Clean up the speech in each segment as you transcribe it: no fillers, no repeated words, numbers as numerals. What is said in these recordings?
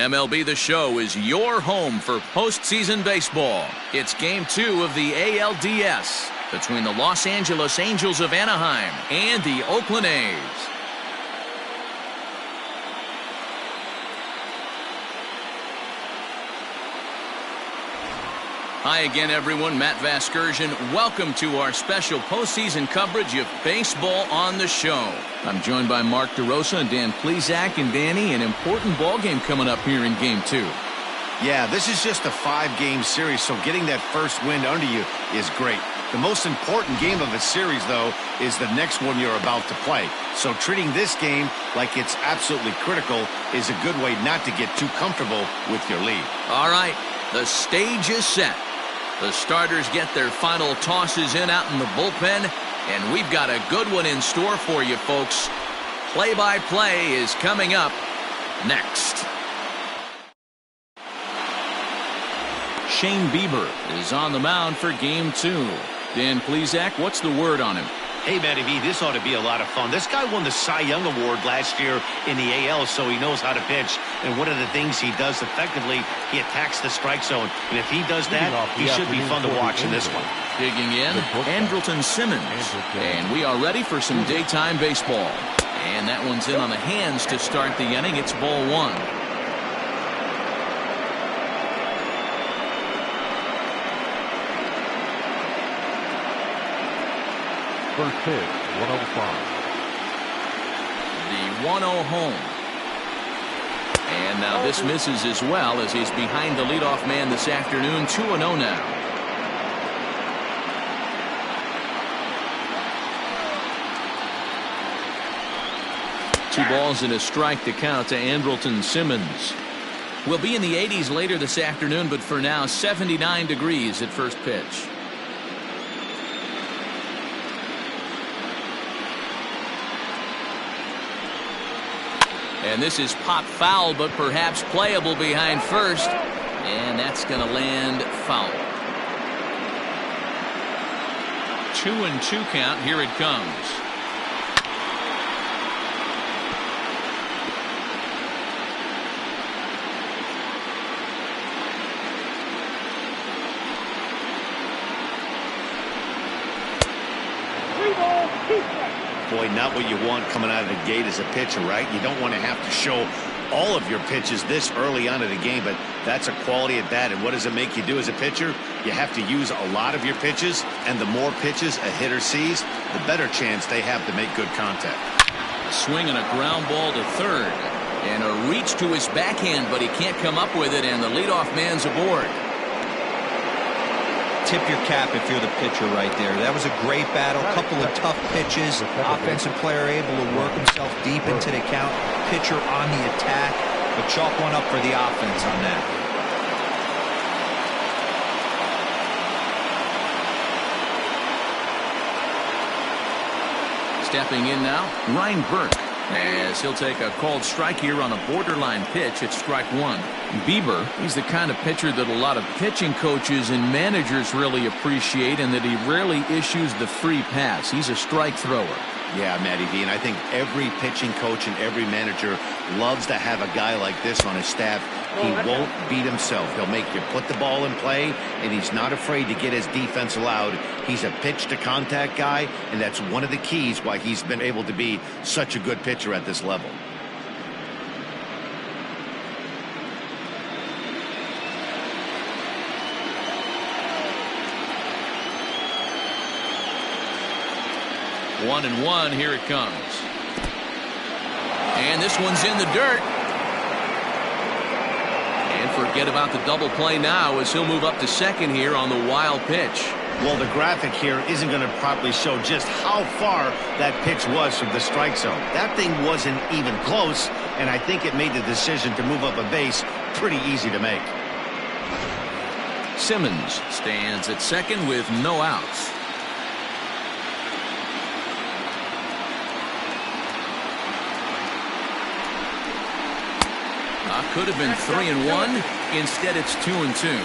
MLB The Show is your home for postseason baseball. It's Game 2 of the ALDS between the Los Angeles Angels of Anaheim and the Oakland A's. Hi again, everyone. Matt Vasgersian. Welcome to our special postseason coverage of Baseball on the Show. I'm joined by Mark DeRosa and Dan Plesac. And Danny, an important ball game coming up here in Game 2. Yeah, this is just a 5-game series, so getting that first win under you is great. The most important game of a series, though, is the next one you're about to play. So treating this game like it's absolutely critical is a good way not to get too comfortable with your lead. All right, the stage is set. The starters get their final tosses in out in the bullpen, and we've got a good one in store for you, folks. Play-by-play is coming up next. Shane Bieber is on the mound for Game 2. Dan Plesac, what's the word on him? Hey, Matty V, this ought to be a lot of fun. This guy won the Cy Young Award last year in the AL, so he knows how to pitch. And one of the things he does effectively, he attacks the strike zone. And if he does that, he should be fun to watch in this one. Digging in, Andrelton Simmons. And we are ready for some daytime baseball. And that one's in on the hands to start the inning. It's ball one. First pitch, 105. The 1-0 home. And now this misses as well as he's behind the leadoff man this afternoon. 2-0 now. Two balls and a strike to count to Andrelton Simmons. We'll be in the 80s later this afternoon, but for now 79 degrees at first pitch. And this is pop foul, but perhaps playable behind first. And that's going to land foul. 2-2 count. Here it comes. Boy, not what you want coming out of the gate as a pitcher, right? You don't want to have to show all of your pitches this early on in the game, but that's a quality at bat. And what does it make you do as a pitcher? You have to use a lot of your pitches, and the more pitches a hitter sees, the better chance they have to make good contact. A swing and a ground ball to third. And a reach to his backhand, but he can't come up with it, and the leadoff man's aboard. Tip your cap if you're the pitcher right there. That was a great battle, couple of tough pitches. Offensive player able to work himself deep into the count. Pitcher on the attack, but chalk one up for the offense on that. Stepping in now, Ryan Burke, as he'll take a called strike here on a borderline pitch at strike one. Bieber, he's the kind of pitcher that a lot of pitching coaches and managers really appreciate, and that he rarely issues the free pass. He's a strike thrower. Yeah, Matty V, and I think every pitching coach and every manager loves to have a guy like this on his staff. He won't beat himself. He'll make you put the ball in play, and he's not afraid to get his defense allowed. He's a pitch-to-contact guy, and that's one of the keys why he's been able to be such a good pitcher at this level. One and one, here it comes. And this one's in the dirt. And forget about the double play now as he'll move up to second here on the wild pitch. Well, the graphic here isn't going to properly show just how far that pitch was from the strike zone. That thing wasn't even close, and I think it made the decision to move up a base pretty easy to make. Simmons stands at second with no outs. Could have been 3-1. Instead, it's 2-2.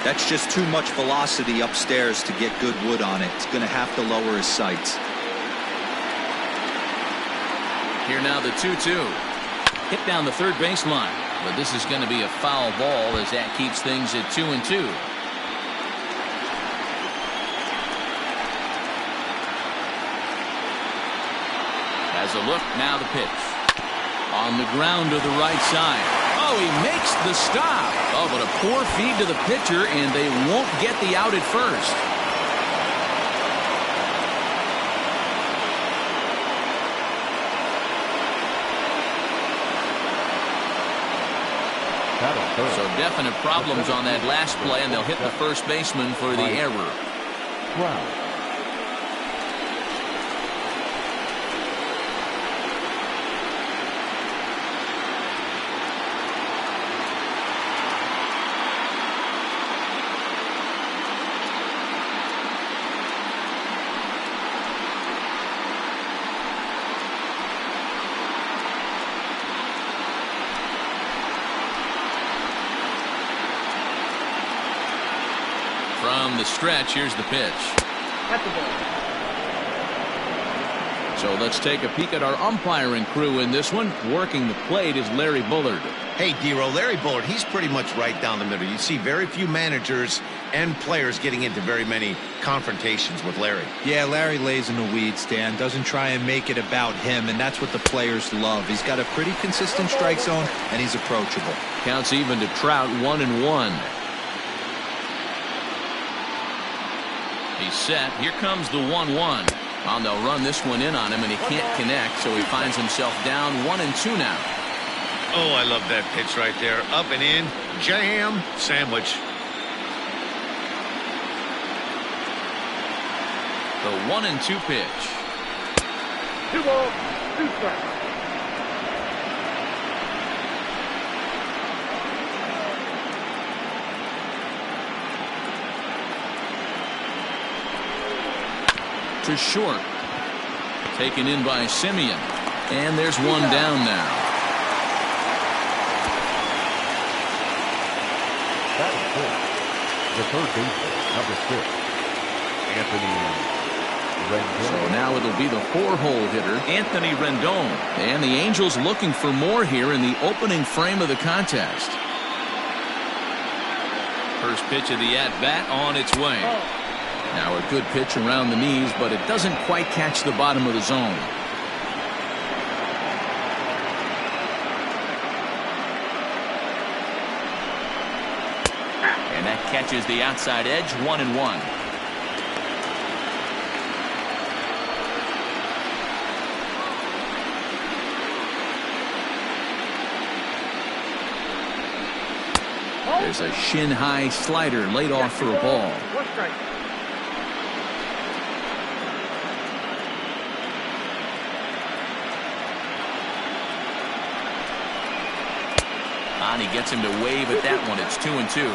That's just too much velocity upstairs to get good wood on it. It's going to have to lower his sights. Here now the 2-2. Hit down the third baseline. but this is going to be a foul ball as that keeps things at 2-2. Has a look, now the pitch. On the ground to the right side. Oh, he makes the stop. Oh, but a poor feed to the pitcher, and they won't get the out at first. So definite problems on that last play, and they'll hit the first baseman for the error. Wow. From the stretch, here's the pitch. So let's take a peek at our umpiring crew in this one. Working the plate is Larry Bullard. Hey, Dero, Larry Bullard, he's pretty much right down the middle. You see very few managers and players getting into very many confrontations with Larry. Yeah, Larry lays in the weeds, Dan. Doesn't try and make it about him, and that's what the players love. He's got a pretty consistent strike zone, and he's approachable. Counts even to Trout, 1-1. He's set. Here comes the 1-1. And they'll run this one in on him, and he can't connect, so he finds himself down 1-2 now. Oh, I love that pitch right there. Up and in. Jam. Sandwich. The 1-2 pitch. 2 balls, 2 strikes. To short. Taken in by Simeon. And there's one down now. That is good. The third baseman, number 6, Anthony Rendon. So now it'll be the 4-hole hitter, Anthony Rendon. And the Angels looking for more here in the opening frame of the contest. First pitch of the at-bat on its way. Now a good pitch around the knees, but it doesn't quite catch the bottom of the zone. And that catches the outside edge, 1-1. There's a shin-high slider laid off for a ball. 1 strike. And he gets him to wave at that one. It's 2-2.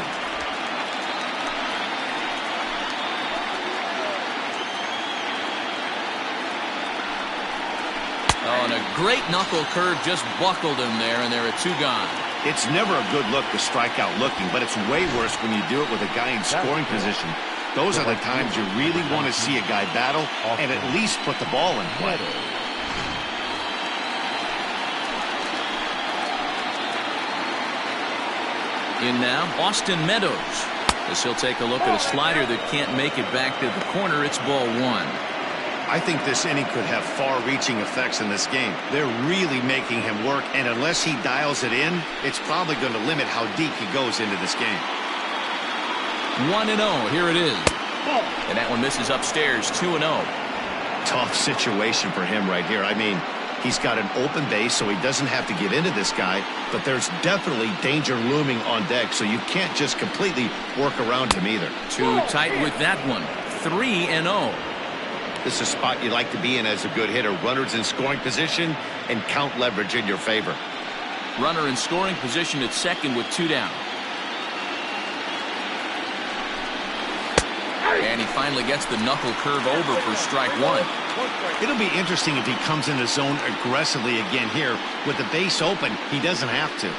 Oh, and a great knuckle curve just buckled him there, and there are 2 gone. It's never a good look to strike out looking, but it's way worse when you do it with a guy in scoring position. Those are the times you really want to see a guy battle and at least put the ball in play. In now, Austin Meadows. As he'll take a look at a slider that can't make it back to the corner. It's ball 1. I think this inning could have far-reaching effects in this game. They're really making him work, and unless he dials it in, it's probably going to limit how deep he goes into this game. 1-0. Here it is. And that one misses upstairs. 2-0. Tough situation for him right here. I mean, he's got an open base, so he doesn't have to get into this guy, but there's definitely danger looming on deck, so you can't just completely work around him either. Too tight with that one. 3-0. This is a spot you like to be in as a good hitter. Runners in scoring position and count leverage in your favor. Runner in scoring position at second with 2 down. And he finally gets the knuckle curve over for strike 1. It'll be interesting if he comes in the zone aggressively again here. With the base open, he doesn't have to.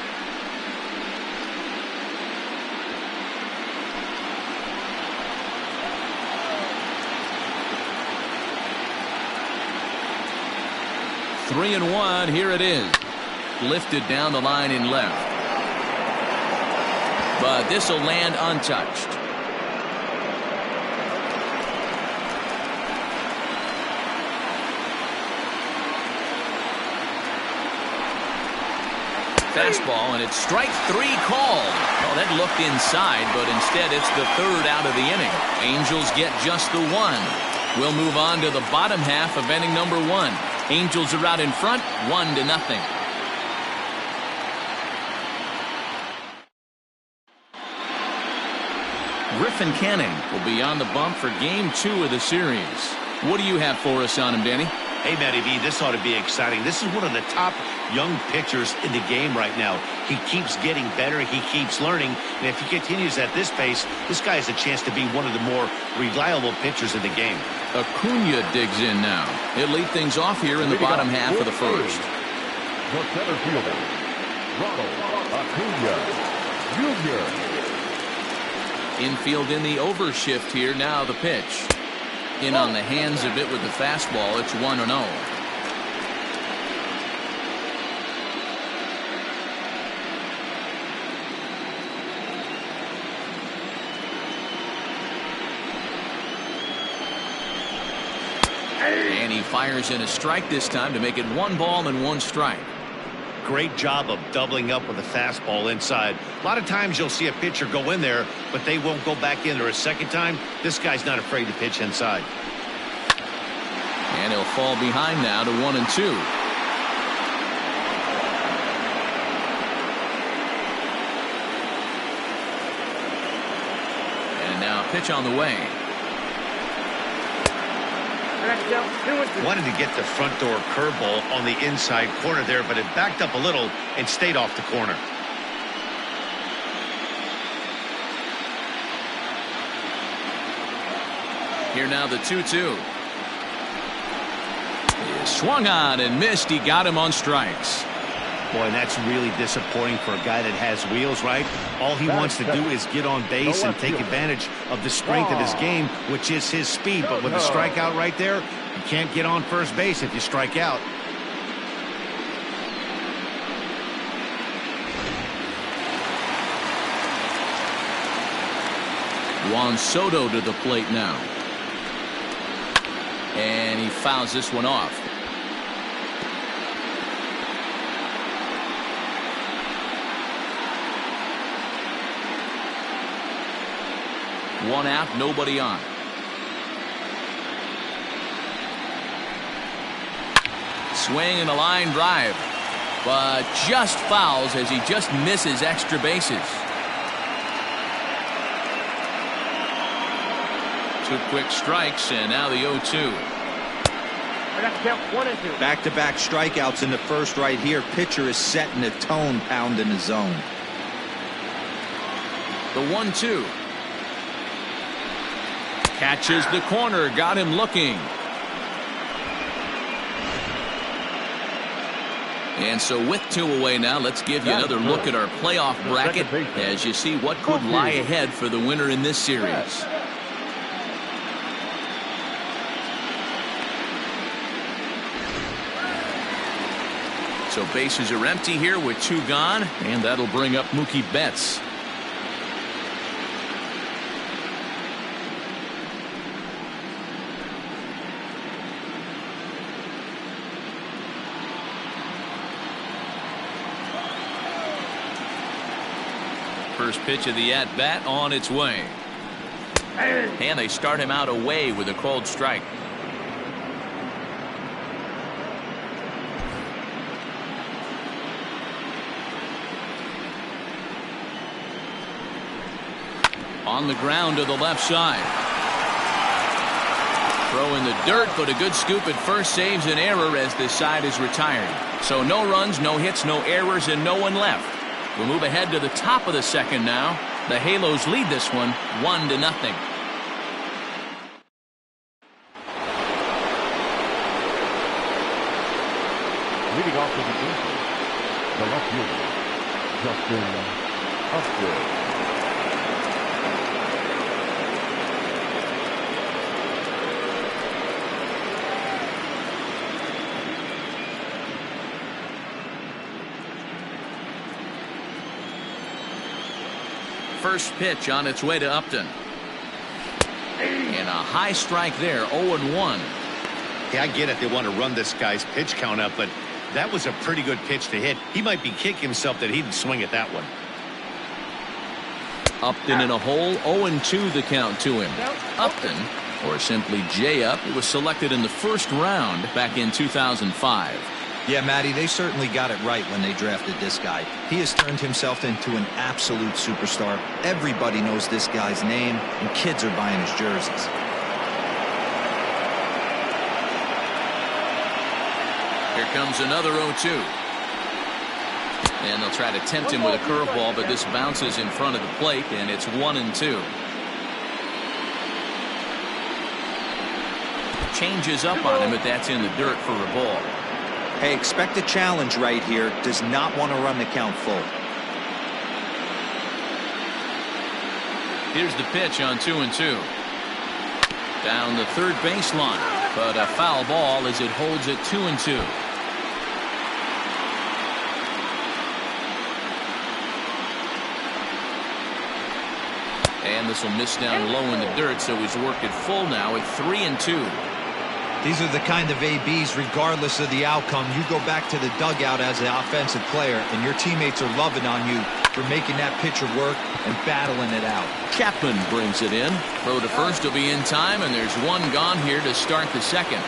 Three and 1. Here it is. Lifted down the line in left. but this will land untouched. Fastball, and it's strike 3 called. Well, that looked inside, but instead it's the 3rd out of the inning. Angels get just the 1. We'll move on to the bottom half of inning number 1. Angels are out in front, 1-0. Griffin Canning will be on the bump for game 2 of the series. What do you have for us on him, Danny? Hey, Matty B, this ought to be exciting. This is one of the top young pitchers in the game right now. He keeps getting better. He keeps learning. And if he continues at this pace, this guy has a chance to be one of the more reliable pitchers in the game. Acuna digs in now. He'll lead things off here in the bottom half of the first. The center fielder, Ronald Acuna Jr. Infield in the overshift here. Now the pitch. In on the hands of it with the fastball. It's 1-0. And he fires in a strike this time to make it 1 ball and 1 strike. Great job of doubling up with a fastball inside. A lot of times you'll see a pitcher go in there, but they won't go back in there a second time. This guy's not afraid to pitch inside. And he'll fall behind now to 1-2. And now a pitch on the way. Wanted to get the front door curveball on the inside corner there, but it backed up a little and stayed off the corner. Here now the 2-2. He swung on and missed. He got him on strikes. Boy, and that's really disappointing for a guy that has wheels, right? All he wants to do is get on base and take advantage of the strength of his game, which is his speed. But with a strikeout right there, you can't get on first base if you strike out. Juan Soto to the plate now. And he fouls this one off. One out, nobody on. Swing and a line drive, but just fouls as he just misses extra bases. 2 quick strikes, and now the 0-2. Back-to-back strikeouts in the first right here. Pitcher is setting the tone, pounding the zone. The 1-2. Catches the corner, got him looking. And so with 2 away now, let's give you another look at our playoff bracket as you see what could lie ahead for the winner in this series. So bases are empty here with 2 gone, and that'll bring up Mookie Betts. First pitch of the at-bat on its way. And they start him out away with a called strike. On the ground to the left side. Throw in the dirt, but a good scoop at first saves an error as this side is retired. So no runs, no hits, no errors, and no one left. We'll move ahead to the top of the second now. The Halos lead this one 1-0. Leading off to the infield, the left fielder, Justin Upton. first pitch on its way to Upton. And a high strike there, 0-1. Yeah, I get it. They want to run this guy's pitch count up, but that was a pretty good pitch to hit. He might be kicking himself that he didn't swing at that one. Upton in a hole, 0-2 the count to him. Upton, or simply J-Up, was selected in the first round back in 2005. Yeah, Matty, they certainly got it right when they drafted this guy. He has turned himself into an absolute superstar. Everybody knows this guy's name, and kids are buying his jerseys. Here comes another 0-2. And they'll try to tempt him with a curveball, but this bounces in front of the plate, and it's 1-2. Changes up on him, but that's in the dirt for a ball. Hey, expect a challenge right here. Does not want to run the count full. Here's the pitch on 2-2. Down the third baseline, but a foul ball as it holds at 2-2. And this will miss down low in the dirt, so he's worked it full now at 3-2. These are the kind of ABs, regardless of the outcome. You go back to the dugout as an offensive player, and your teammates are loving on you for making that pitcher work and battling it out. Chapman brings it in. Throw to first will be in time, and there's one gone here to start the second.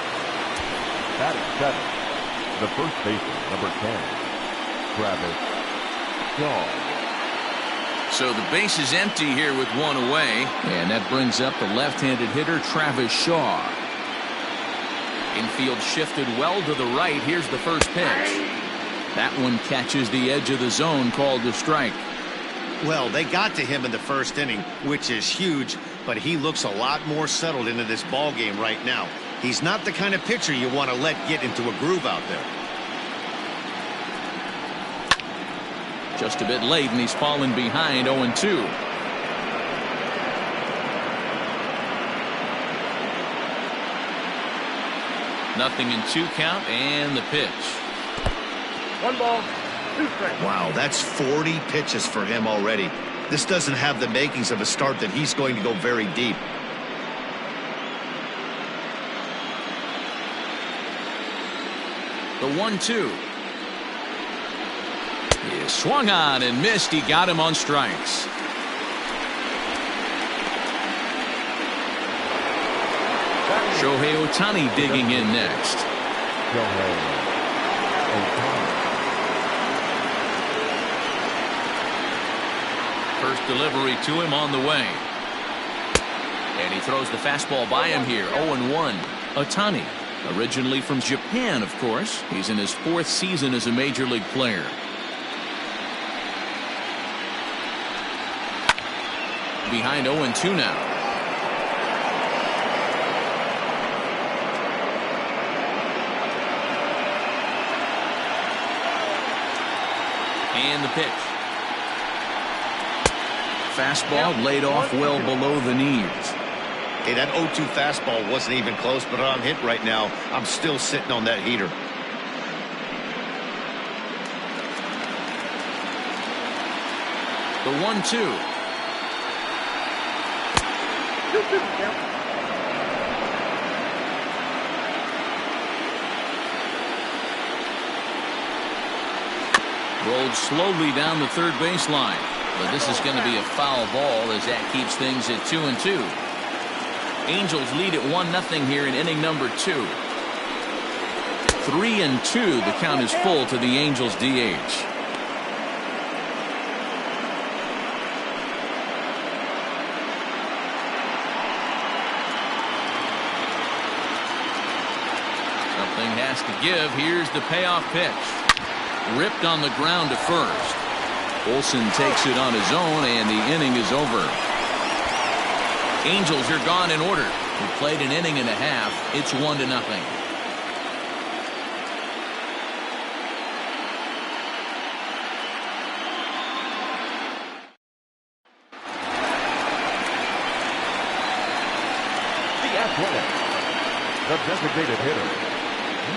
Batting seven, the first baseman, number 10, Travis Shaw. So the base is empty here with one away, and that brings up the left-handed hitter Travis Shaw. Infield shifted well to the right. Here's the first pitch. That one catches the edge of the zone, called a strike. Well, they got to him in the first inning, which is huge, but he looks a lot more settled into this ball game right now. He's not the kind of pitcher you want to let get into a groove out there. Just a bit late, and he's fallen behind 0-2. Nothing in 2 count, and the pitch. 1 ball, 2 strikes. Wow, that's 40 pitches for him already. This doesn't have the makings of a start that he's going to go very deep. The 1-2. He swung on and missed. He got him on strikes. Shohei Ohtani digging in next. Shohei Ohtani. First delivery to him on the way. And he throws the fastball by him here. 0-1. Ohtani, originally from Japan, of course. He's in his 4th season as a major league player. Behind 0-2 now. And the pitch. Fastball laid off well below the knees. Hey, that 0-2 fastball wasn't even close, but on hit right now, I'm still sitting on that heater. The 1-2. Rolled slowly down the third baseline, but this is going to be a foul ball as that keeps things at 2-2. Angels lead at 1-0 here in inning number 2. 3-2. The count is full to the Angels DH. Something has to give. Here's the payoff pitch. Ripped on the ground to first. Olsen takes it on his own, and the inning is over. Angels are gone in order. We played an inning and a half. It's 1-0. The Athletics, the designated hitter,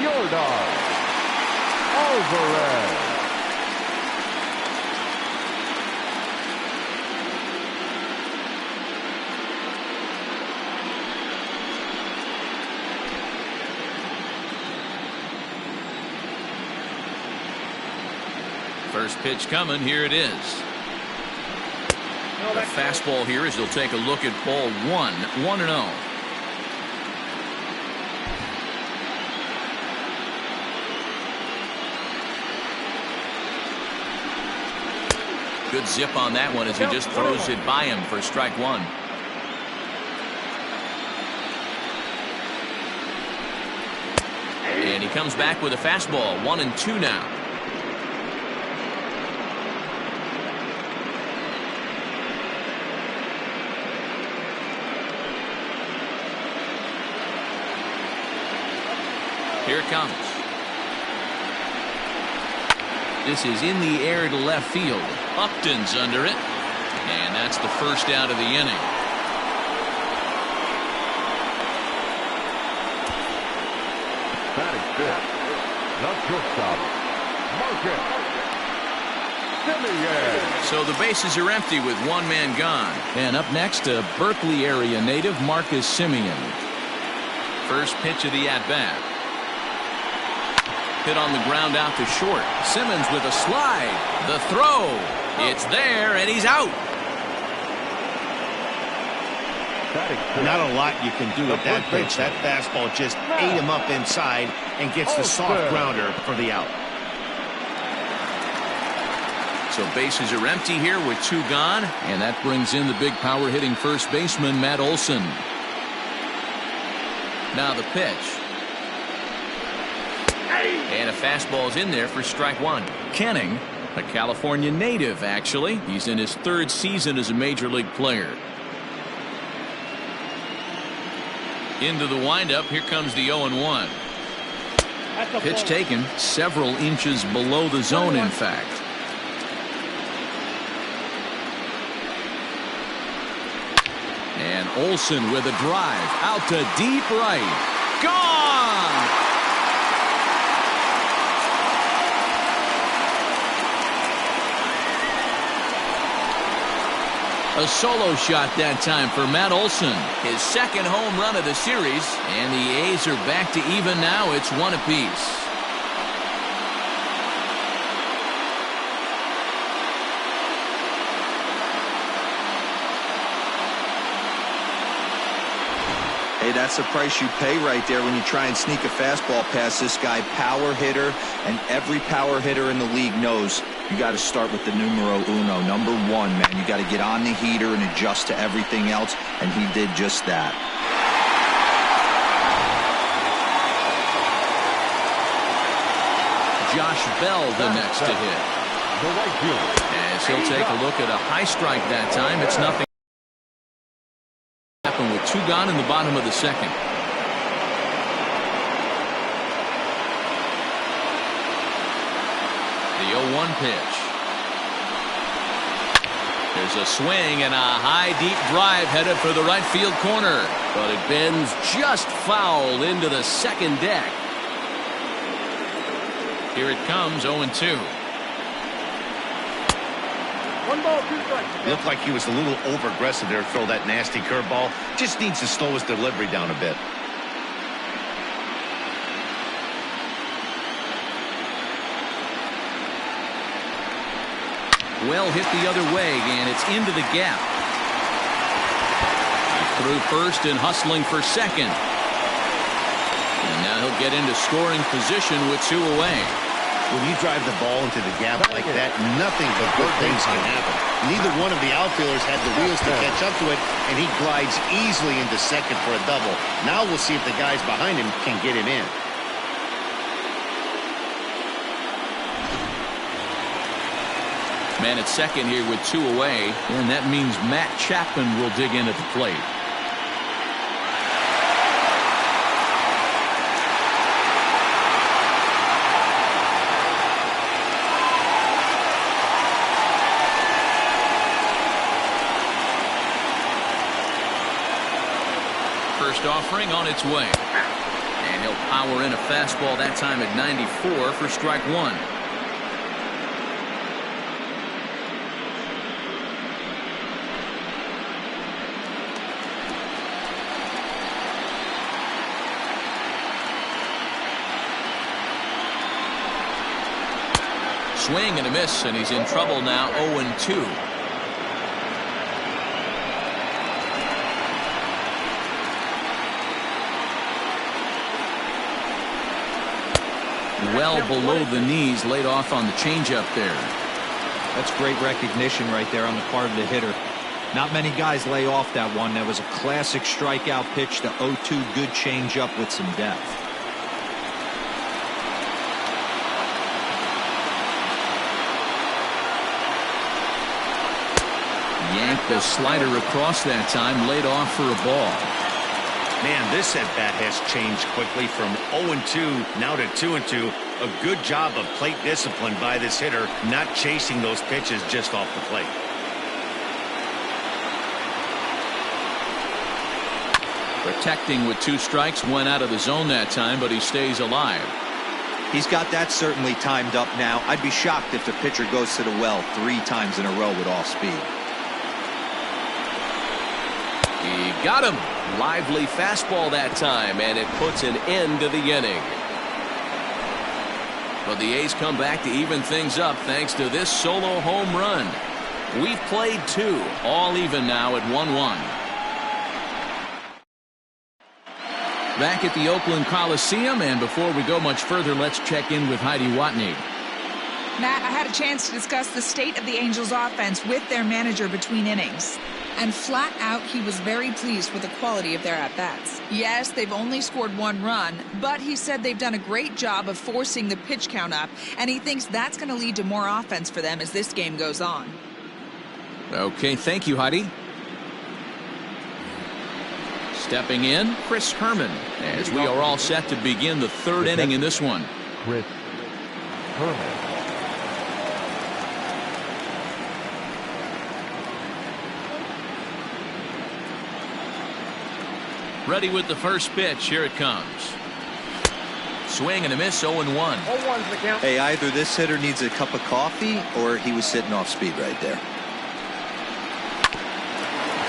Yordan Alvarez. First pitch coming. Here it is. The fastball here as he'll take a look at ball 1. 1-0. Good zip on that one as he just throws it by him for strike 1. And he comes back with a fastball. 1-2 now. Here it comes. This is in the air to left field. Upton's under it. And that's the first out of the inning. Batting fifth, the shortstop, Marcus Semien. So the bases are empty with one man gone. And up next, a Berkeley area native, Marcus Semien. First pitch of the at-bat. Hit on the ground out to short. Simmons with a slide. The throw. It's there, and he's out. Not a lot you can do with that pitch. That fastball just ate him up inside and gets the soft grounder for the out. So bases are empty here with 2 gone, and that brings in the big power hitting first baseman, Matt Olson. Now the pitch. And a fastball's in there for strike 1. Kenning, a California native, actually. He's in his 3rd season as a major league player. Into the windup. Here comes the 0-1. Pitch taken several inches below the zone, in fact. And Olson with a drive out to deep right. Gone! A solo shot that time for Matt Olson. His 2nd home run of the series, and the A's are back to even now. It's 1 apiece. Hey, that's the price you pay right there when you try and sneak a fastball past this guy. Power hitter, and every power hitter in the league knows you got to start with the numero uno, number 1, man. You got to get on the heater and adjust to everything else, and he did just that. Josh Bell the next to hit. As he'll take a look at a high strike that time. It's nothing. Happened with 2 gone in the bottom of the 2nd. The 0-1 pitch. There's a swing and a high deep drive headed for the right field corner, but it bends just foul into the 2nd deck. Here it comes. 0-2. 1 ball, 2 strikes. Looked like he was a little over aggressive there to throw that nasty curveball. Just needs to slow his delivery down a bit. Well hit the other way, and it's into the gap. Through first and hustling for 2nd. And now he'll get into scoring position with 2 away. When you drive the ball into the gap like that, nothing but good things can happen. Neither one of the outfielders had the wheels to catch up to it, and he glides easily into 2nd for a double. Now we'll see if the guys behind him can get him in. Man at 2nd here with 2 away, and that means Matt Chapman will dig in at the plate. First offering on its way. And he'll power in a fastball that time at 94 for strike 1. Swing and a miss, and he's in trouble now. 0-2. Well below the knees, laid off on the changeup there. That's great recognition right there on the part of the hitter. Not many guys lay off that one. That was a classic strikeout pitch. The 0-2 good changeup with some depth. Yanked the slider across that time, laid off for a ball. Man, this at-bat has changed quickly from 0-2 now to 2-2. A good job of plate discipline by this hitter, not chasing those pitches just off the plate. Protecting with 2 strikes, went out of the zone that time, but he stays alive. He's got that certainly timed up now. I'd be shocked if the pitcher goes to the well 3 times in a row with off speed. He got him. Lively fastball that time, and it puts an end to the inning. But the A's come back to even things up thanks to this solo home run. We've played 2, all even now at 1-1. Back at the Oakland Coliseum, and before we go much further, let's check in with Heidi Watney. Matt, I had a chance to discuss the state of the Angels offense with their manager between innings. And flat out, he was very pleased with the quality of their at-bats. Yes, they've only scored 1 run, but he said they've done a great job of forcing the pitch count up, and he thinks that's going to lead to more offense for them as this game goes on. Okay, thank you, Heidi. Stepping in, Chris Herman, as we are all set to begin the 3rd inning in this one. Chris Herman. Ready with the first pitch. Here it comes. Swing and a miss. 0-1. 0-1's the count. Hey, either this hitter needs a cup of coffee or he was sitting off speed right there.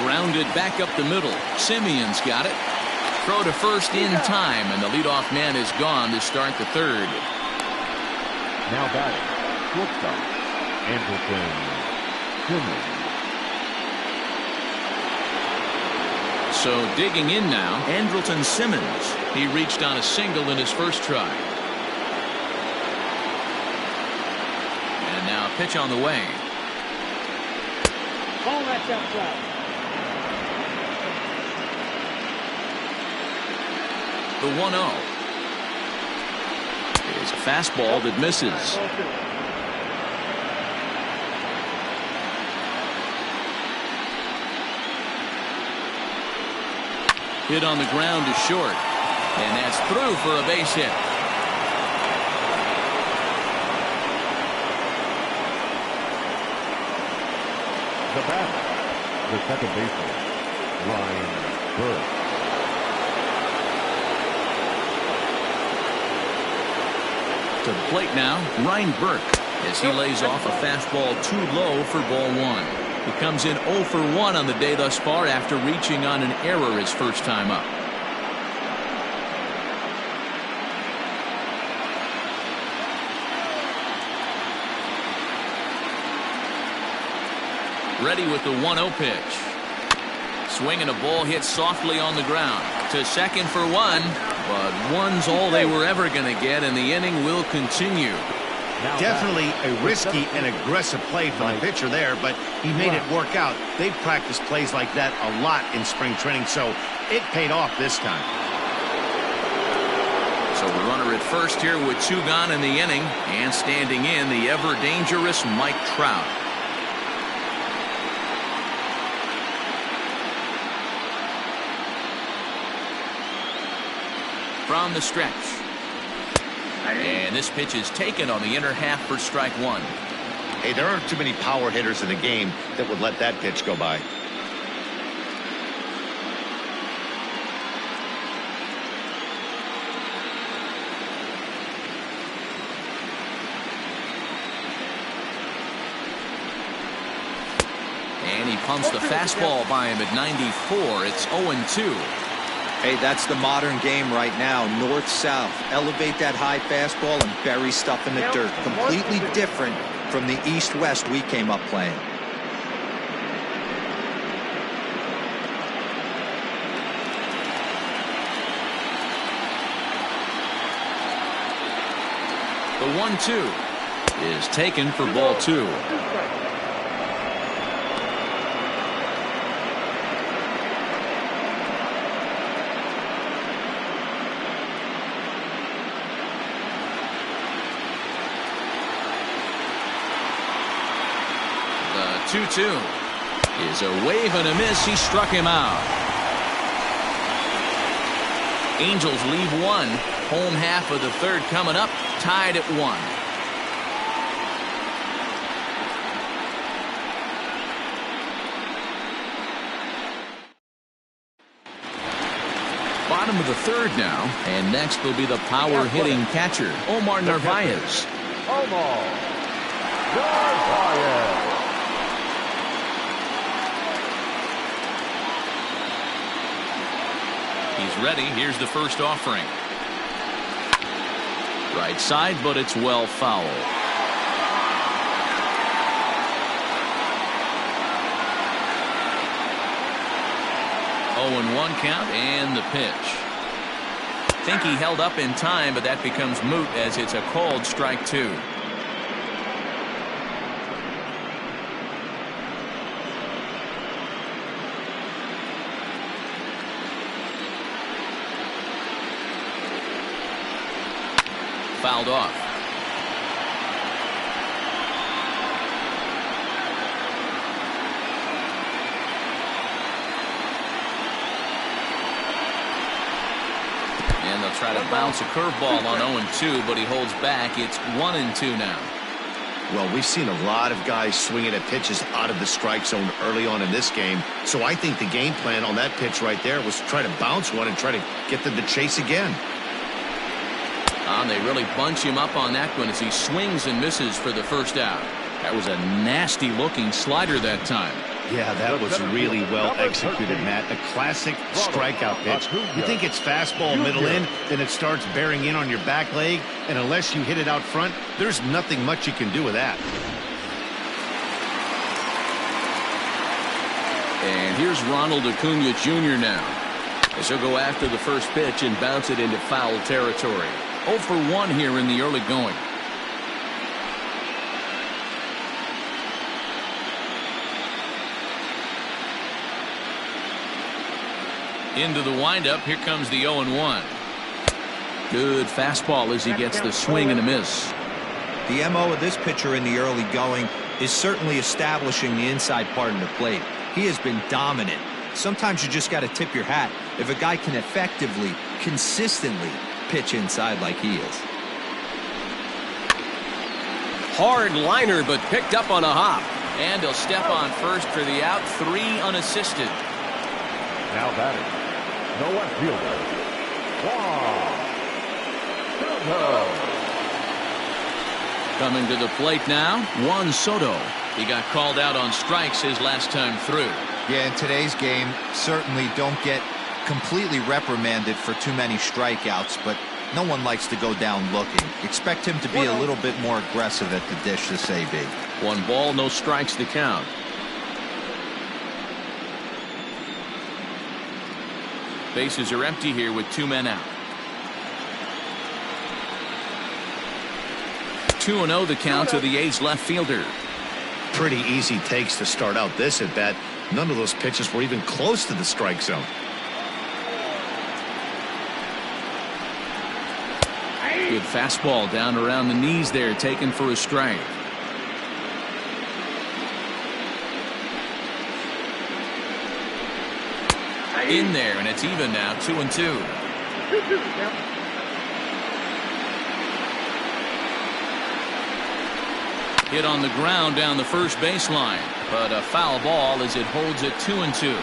Grounded back up the middle. Simeon's got it. Throw to first in time, and the leadoff man is gone to start the 3rd. Now batting, shortstop, Andrelton Simmons. So digging in now, Andrelton Simmons. He reached on a single in his first try. And now a pitch on the way. Ball that's outside. The 1-0 is a fastball that misses. Hit on the ground to short, and that's through for a base hit. The batter, the second baseman, Ryan Burke. To the plate now, Ryan Burke, as he lays off a fastball too low for ball 1. He comes in 0 for 1 on the day thus far after reaching on an error his first time up. Ready with the 1-0 pitch. Swing and a ball hit softly on the ground. To second for 1, but 1's all they were ever going to get, and the inning will continue. Definitely a risky and aggressive play from the pitcher there, but he made it work out. They've practiced plays like that a lot in spring training, so it paid off this time. So the runner at first here with 2 gone in the inning, and standing in, the ever-dangerous Mike Trout. From the stretch. And this pitch is taken on the inner half for strike 1. Hey, there aren't too many power hitters in the game that would let that pitch go by. And he pumps the fastball by him at 94. It's 0-2. Hey, that's the modern game right now. North-south. Elevate that high fastball and bury stuff in the dirt. Completely different from the east-west we came up playing. The 1-2 is taken for ball 2. The 2-2 is a wave and a miss. He struck him out. Angels leave one. Home half of the third coming up, tied at 1. Bottom of the third now, and next will be the power hitting catcher, Omar Narvaez. Omar Narvaez. He's ready. Here's the first offering. Right side, but it's well foul. 0-1 count and the pitch. Think he held up in time, but that becomes moot as it's a called strike 2. Fouled off. And they'll try to bounce a curveball on 0-2, but he holds back. It's 1-2 now. Well, we've seen a lot of guys swinging at pitches out of the strike zone early on in this game. So I think the game plan on that pitch right there was to try to bounce one and try to get them to chase again. And they really bunch him up on that one as he swings and misses for the first out. That was a nasty looking slider that time. Yeah, that was really well executed, Matt. A classic strikeout pitch. You think it's fastball middle in, then it starts bearing in on your back leg, and unless you hit it out front, there's nothing much you can do with that. And here's Ronald Acuna Jr. now, as he'll go after the first pitch and bounce it into foul territory. 0 for 1 here in the early going. Into the windup. Here comes the 0-1. Good fastball as he gets the swing and a miss. The MO of this pitcher in the early going is certainly establishing the inside part of the plate. He has been dominant. Sometimes you just got to tip your hat if a guy can effectively, consistently pitch inside like he is. Hard liner, but picked up on a hop. And he'll step on first for the out. 3 unassisted. Now batting, no one fielder. Wow. Coming to the plate now, Juan Soto. He got called out on strikes his last time through. Yeah, in today's game, certainly don't get completely reprimanded for too many strikeouts, but no one likes to go down looking. Expect him to be a little bit more aggressive at the dish this AB. 1 ball, no strikes to count. Bases are empty here with 2 men out. 2-0 the count to the A's left fielder. Pretty easy takes to start out this at bat. None of those pitches were even close to the strike zone. Good fastball down around the knees there, taken for a strike. In there, and it's even now, 2-2. Hit on the ground down the first baseline, but a foul ball as it holds it 2-2.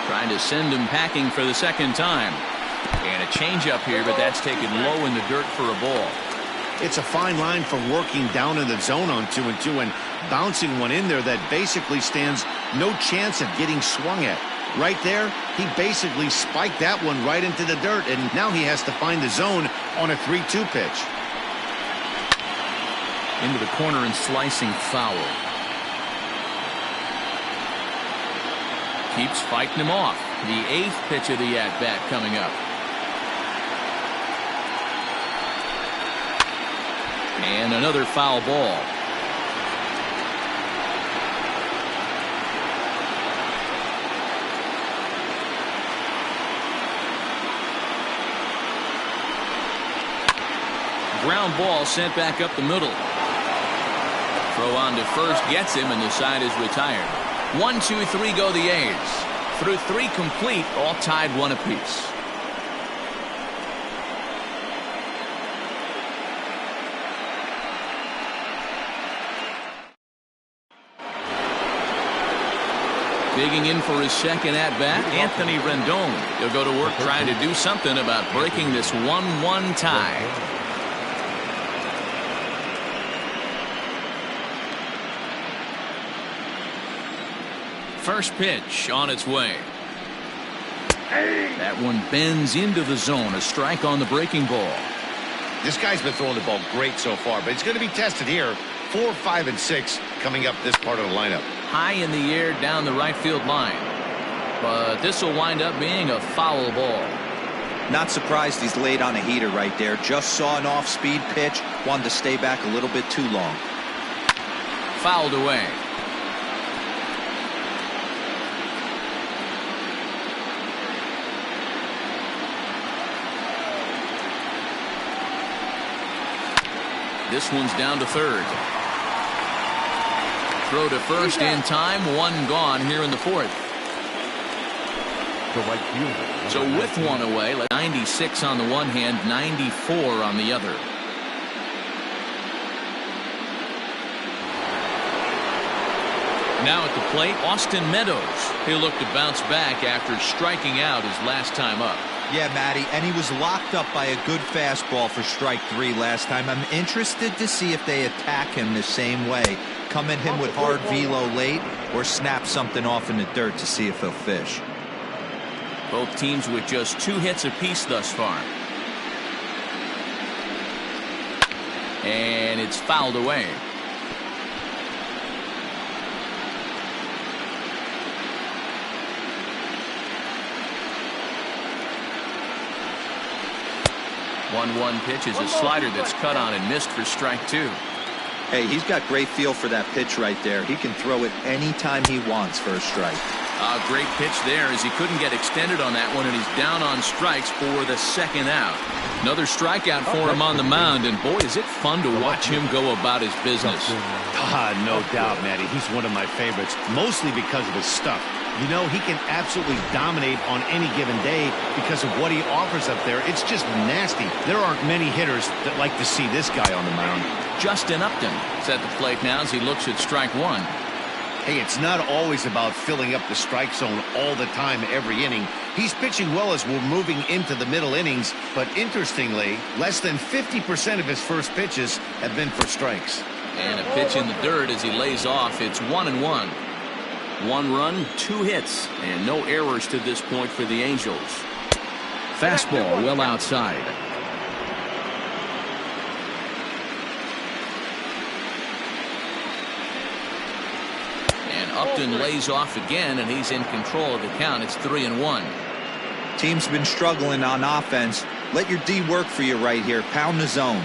Trying to send him packing for the second time. And a changeup here, but that's taken low in the dirt for a ball. It's a fine line from working down in the zone on 2-2 and bouncing one in there that basically stands No chance of getting swung at. Right there, he basically spiked that one right into the dirt, and now he has to find the zone on a 3-2 pitch. Into the corner and slicing foul. Keeps fighting him off. The 8th pitch of the at-bat coming up. And another foul ball. Ground ball sent back up the middle. Throw on to first gets him, and the side is retired. 1, 2, 3 go the A's. Through 3 complete, all tied 1 apiece. Digging in for his second at-bat, Anthony Rendon. He'll go to work trying to do something about breaking this 1-1 tie. First pitch on its way. That one bends into the zone. A strike on the breaking ball. This guy's been throwing the ball great so far, but he's going to be tested here. 4, 5, and 6 coming up this part of the lineup. High in the air down the right field line. But this will wind up being a foul ball. Not surprised he's laid on a heater right there. Just saw an off-speed pitch. Wanted to stay back a little bit too long. Fouled away. This one's down to third. Throw to first in time. 1 gone here in the 4th. So with 1 away, 96 on the one hand, 94 on the other. Now at the plate, Austin Meadows. He'll look to bounce back after striking out his last time up. Yeah, Matty, and he was locked up by a good fastball for strike 3 last time. I'm interested to see if they attack him the same way. Come at him with hard velo late or snap something off in the dirt to see if he'll fish. Both teams with just 2 hits apiece thus far. And it's fouled away. One pitch is a slider that's cut on and missed for strike 2. Hey, he's got great feel for that pitch right there. He can throw it anytime he wants for a strike. A great pitch there as he couldn't get extended on that one, and he's down on strikes for the second out. Another strikeout for him on the mound, and boy, is it fun to watch him go about his business. No doubt, Matty. He's one of my favorites, mostly because of his stuff. You know, he can absolutely dominate on any given day because of what he offers up there. It's just nasty. There aren't many hitters that like to see this guy on the mound. Justin Upton is at the plate now as he looks at strike 1. Hey, it's not always about filling up the strike zone all the time every inning. He's pitching well as we're moving into the middle innings, but interestingly, less than 50% of his first pitches have been for strikes. And a pitch in the dirt as he lays off. It's 1-1. 1 run, 2 hits, and no errors to this point for the Angels. Fastball well outside. And Upton lays off again, and he's in control of the count. It's 3-1. Team's been struggling on offense. Let your D work for you right here. Pound the zone.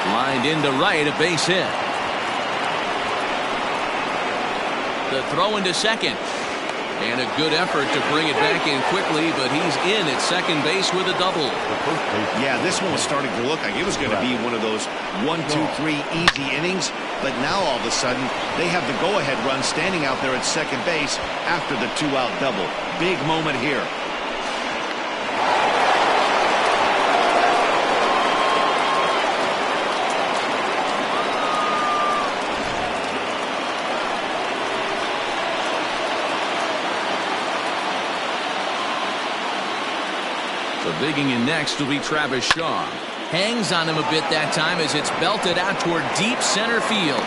Lined into right, a base hit. The throw into second. And a good effort to bring it back in quickly, but he's in at second base with a double. Yeah, this one was starting to look like it was going to be one of those 1, 2, 3 easy innings, but now all of a sudden they have the go-ahead run standing out there at second base after the 2-out double. Big moment here. So digging in next will be Travis Shaw. Hangs on him a bit that time as it's belted out toward deep center field.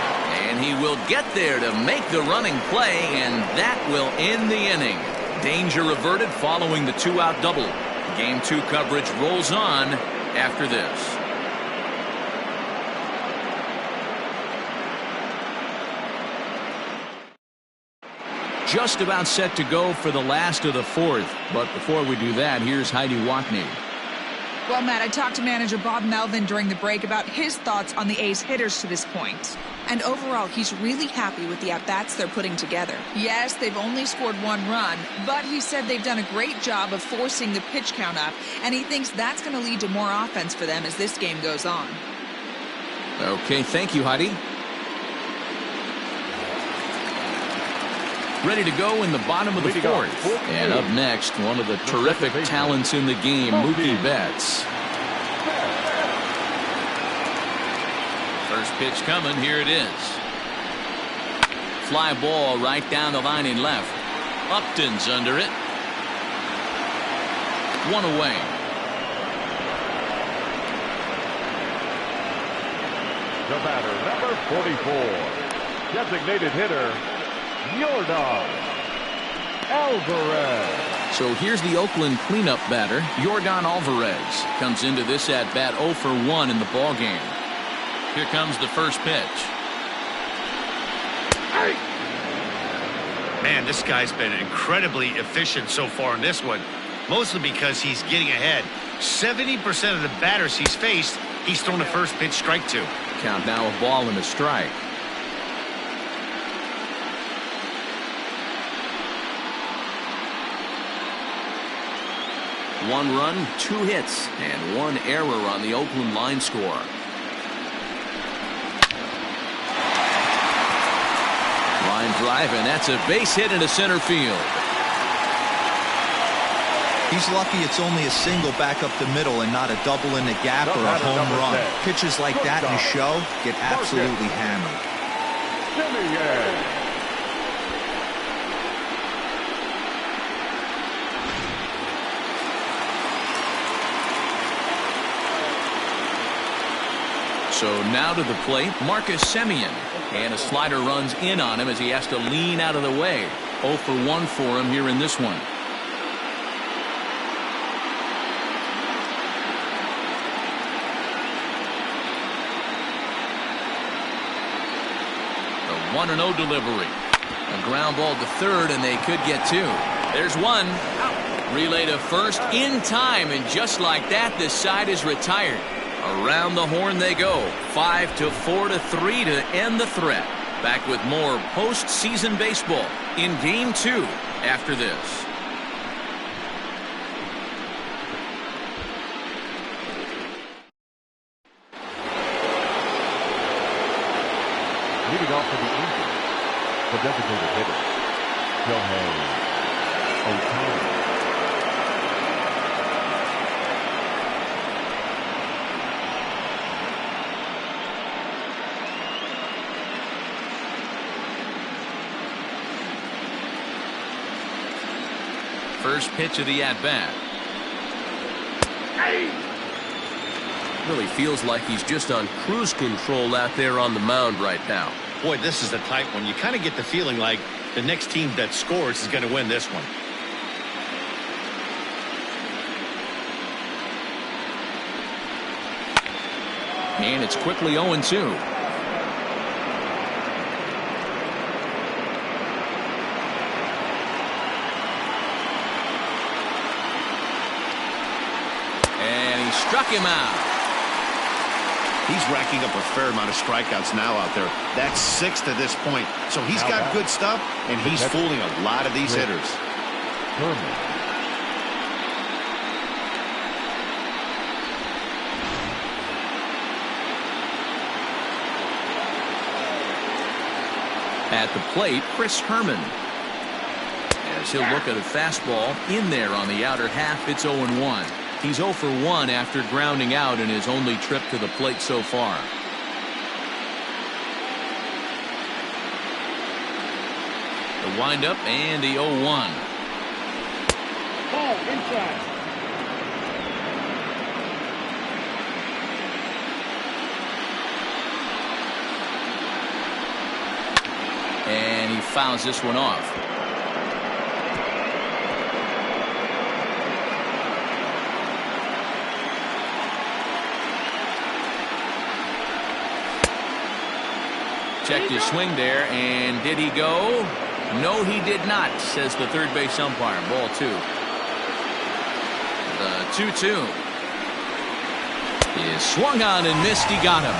And he will get there to make the running play, and that will end the inning. Danger averted following the 2-out double. Game 2 coverage rolls on after this. Just about set to go for the last of the 4th. But before we do that, here's Heidi Watney. Well, Matt, I talked to manager Bob Melvin during the break about his thoughts on the A's hitters to this point. And overall, he's really happy with the at-bats they're putting together. Yes, they've only scored 1 run, but he said they've done a great job of forcing the pitch count up, and he thinks that's going to lead to more offense for them as this game goes on. Okay, thank you, Heidi. Ready to go in the bottom of the 4th. And up next, one of the terrific talents in the game, Mookie Betts. First pitch coming. Here it is. Fly ball right down the line in left. Upton's under it. 1 away. The batter, number 44. Designated hitter, Yordan Alvarez. So here's the Oakland cleanup batter, Yordan Alvarez. Comes into this at-bat 0 for 1 in the ballgame. Here comes the first pitch. Man, this guy's been incredibly efficient so far in this one, mostly because he's getting ahead. 70% of the batters he's faced, he's thrown a first pitch strike to. Count now a ball and a strike. One run, 2 hits, and 1 error on the Oakland line score. Line drive, and that's a base hit into center field. He's lucky it's only a single back up the middle and not a double in the gap or a home run. Pitches like that in a show get absolutely hammered. So now to the plate, Marcus Semien. And a slider runs in on him as he has to lean out of the way. 0 for 1 for him here in this one. The 1-0 delivery. A ground ball to third, and they could get 2. There's 1. Relay to first in time, and just like that, this side is retired. Around the horn they go. 5-4-3 to end the threat. Back with more postseason baseball in Game 2 after this. Leading off for the Angels, the designated hitter, Shohei Ohtani. First pitch of the at-bat. Really feels like he's just on cruise control out there on the mound right now. Boy, this is the tight one. You kind of get the feeling like the next team that scores is going to win this one. And it's quickly 0-2. Struck him out. He's racking up a fair amount of strikeouts now out there. That's 6 to this point. So he's got good stuff, and he's fooling a lot of these hitters. At the plate, Chris Herman. As he'll look at a fastball in there on the outer half, it's 0-1. He's 0 for 1 after grounding out in his only trip to the plate so far. The windup and the 0-1. Ball inside. fouls this one off. Checked his swing there, and did he go? No, he did not, says the third base umpire. Ball 2. The 2-2 is swung on and missed. He got him.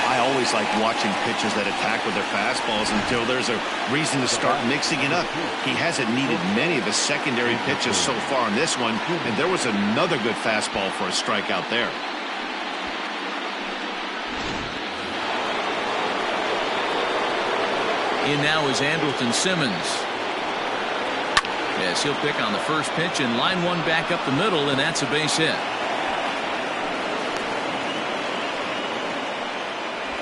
I always like watching pitchers that attack with their fastballs until there's a reason to start mixing it up. He hasn't needed many of his secondary pitches so far in this one, and there was another good fastball for a strikeout there. In now is Andrelton Simmons. Yes, he'll pick on the first pitch and line one back up the middle, and that's a base hit.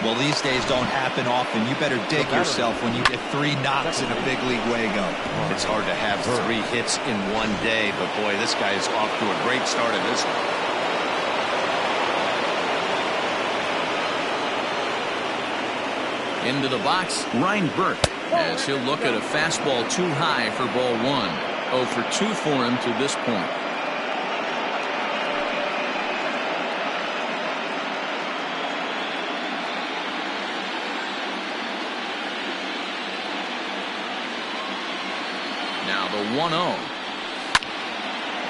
Well, these days don't happen often. You better dig yourself when you get 3 knocks in a big league Wago. It's hard to have 3 hits in one day, but boy, this guy is off to a great start in this one. Into the box, Ryan Burke, as he'll look at a fastball too high for ball 1. 0 for 2 for him to this point. Now the 1-0.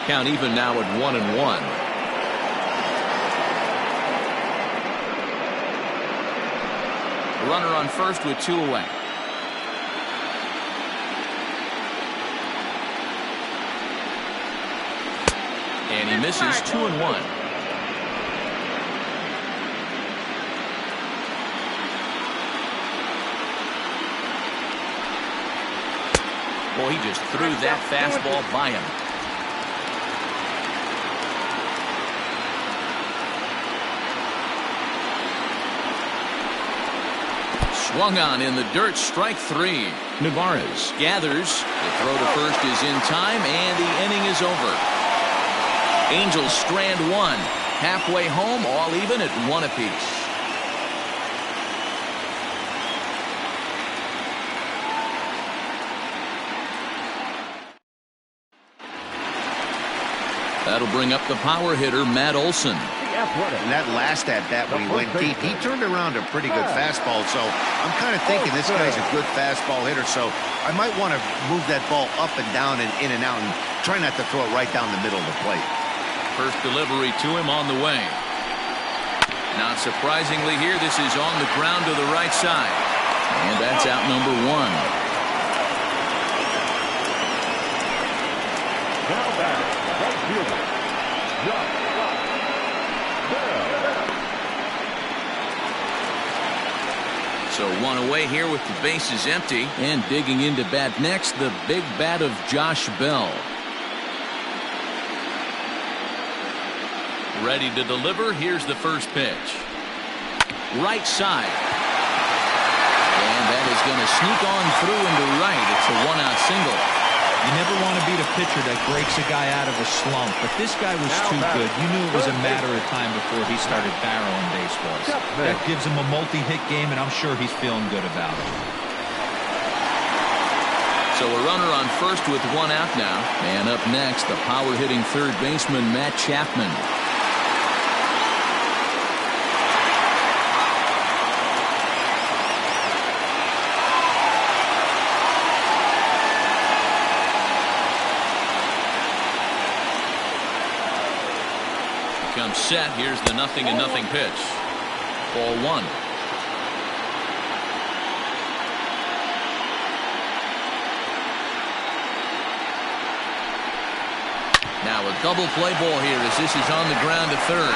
Count even now at 1-1. Runner on first with 2 away. And he misses 2-1. Boy, he just threw that fastball by him. Swung on in the dirt, strike 3. Nevarez gathers. The throw to first is in time, and the inning is over. Angels strand 1. Halfway home, all even at 1 apiece. That'll bring up the power hitter, Matt Olson. And that last at-bat when he went deep, he turned around a pretty good fastball. So I'm kind of thinking this guy's a good fastball hitter. So I might want to move that ball up and down and in and out and try not to throw it right down the middle of the plate. First delivery to him on the way. Not surprisingly here, this is on the ground to the right side. And that's out number 1. Now back, right fielder, Josh. So 1 away here with the bases empty. And digging into bat next, the big bat of Josh Bell. Ready to deliver. Here's the first pitch. Right side. And that is going to sneak on through into right. It's a 1-out single. You never want to beat a pitcher that breaks a guy out of a slump, but this guy was too good. You knew it was a matter of time before he started barreling baseballs. That gives him a multi-hit game, and I'm sure he's feeling good about it. So a runner on first with 1 out now. And up next, the power-hitting third baseman, Matt Chapman. Comes set. Here's the 0-0 pitch. Ball 1. Now a double play ball here as this is on the ground to third.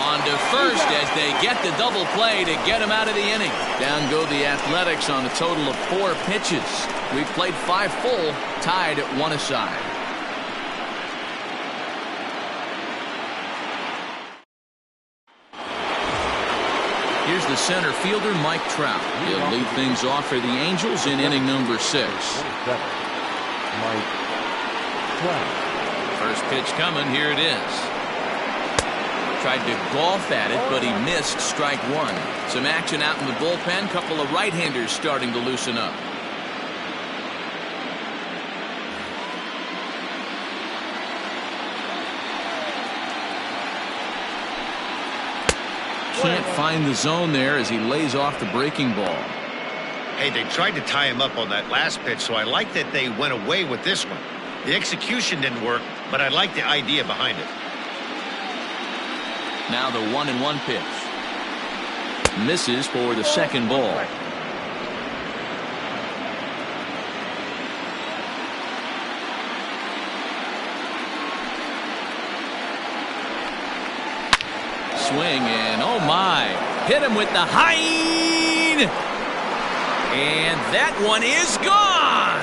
On to first as they get the double play to get him out of the inning. Down go the Athletics on a total of 4 pitches. We've played 5 full, tied at 1 aside. Here's the center fielder, Mike Trout. He'll lead things off for the Angels in inning number 6. Mike Trout. First pitch coming. Here it is. Tried to golf at it, but he missed strike one. Some action out in the bullpen. Couple of right-handers starting to loosen up. Can't find the zone there as he lays off the breaking ball. Hey, they tried to tie him up on that last pitch, so I like that they went away with this one. The execution didn't work, but I like the idea behind it. Now the 1-1 pitch. Misses for the second ball. Swing and oh my, hit him with the hind, and that one is gone.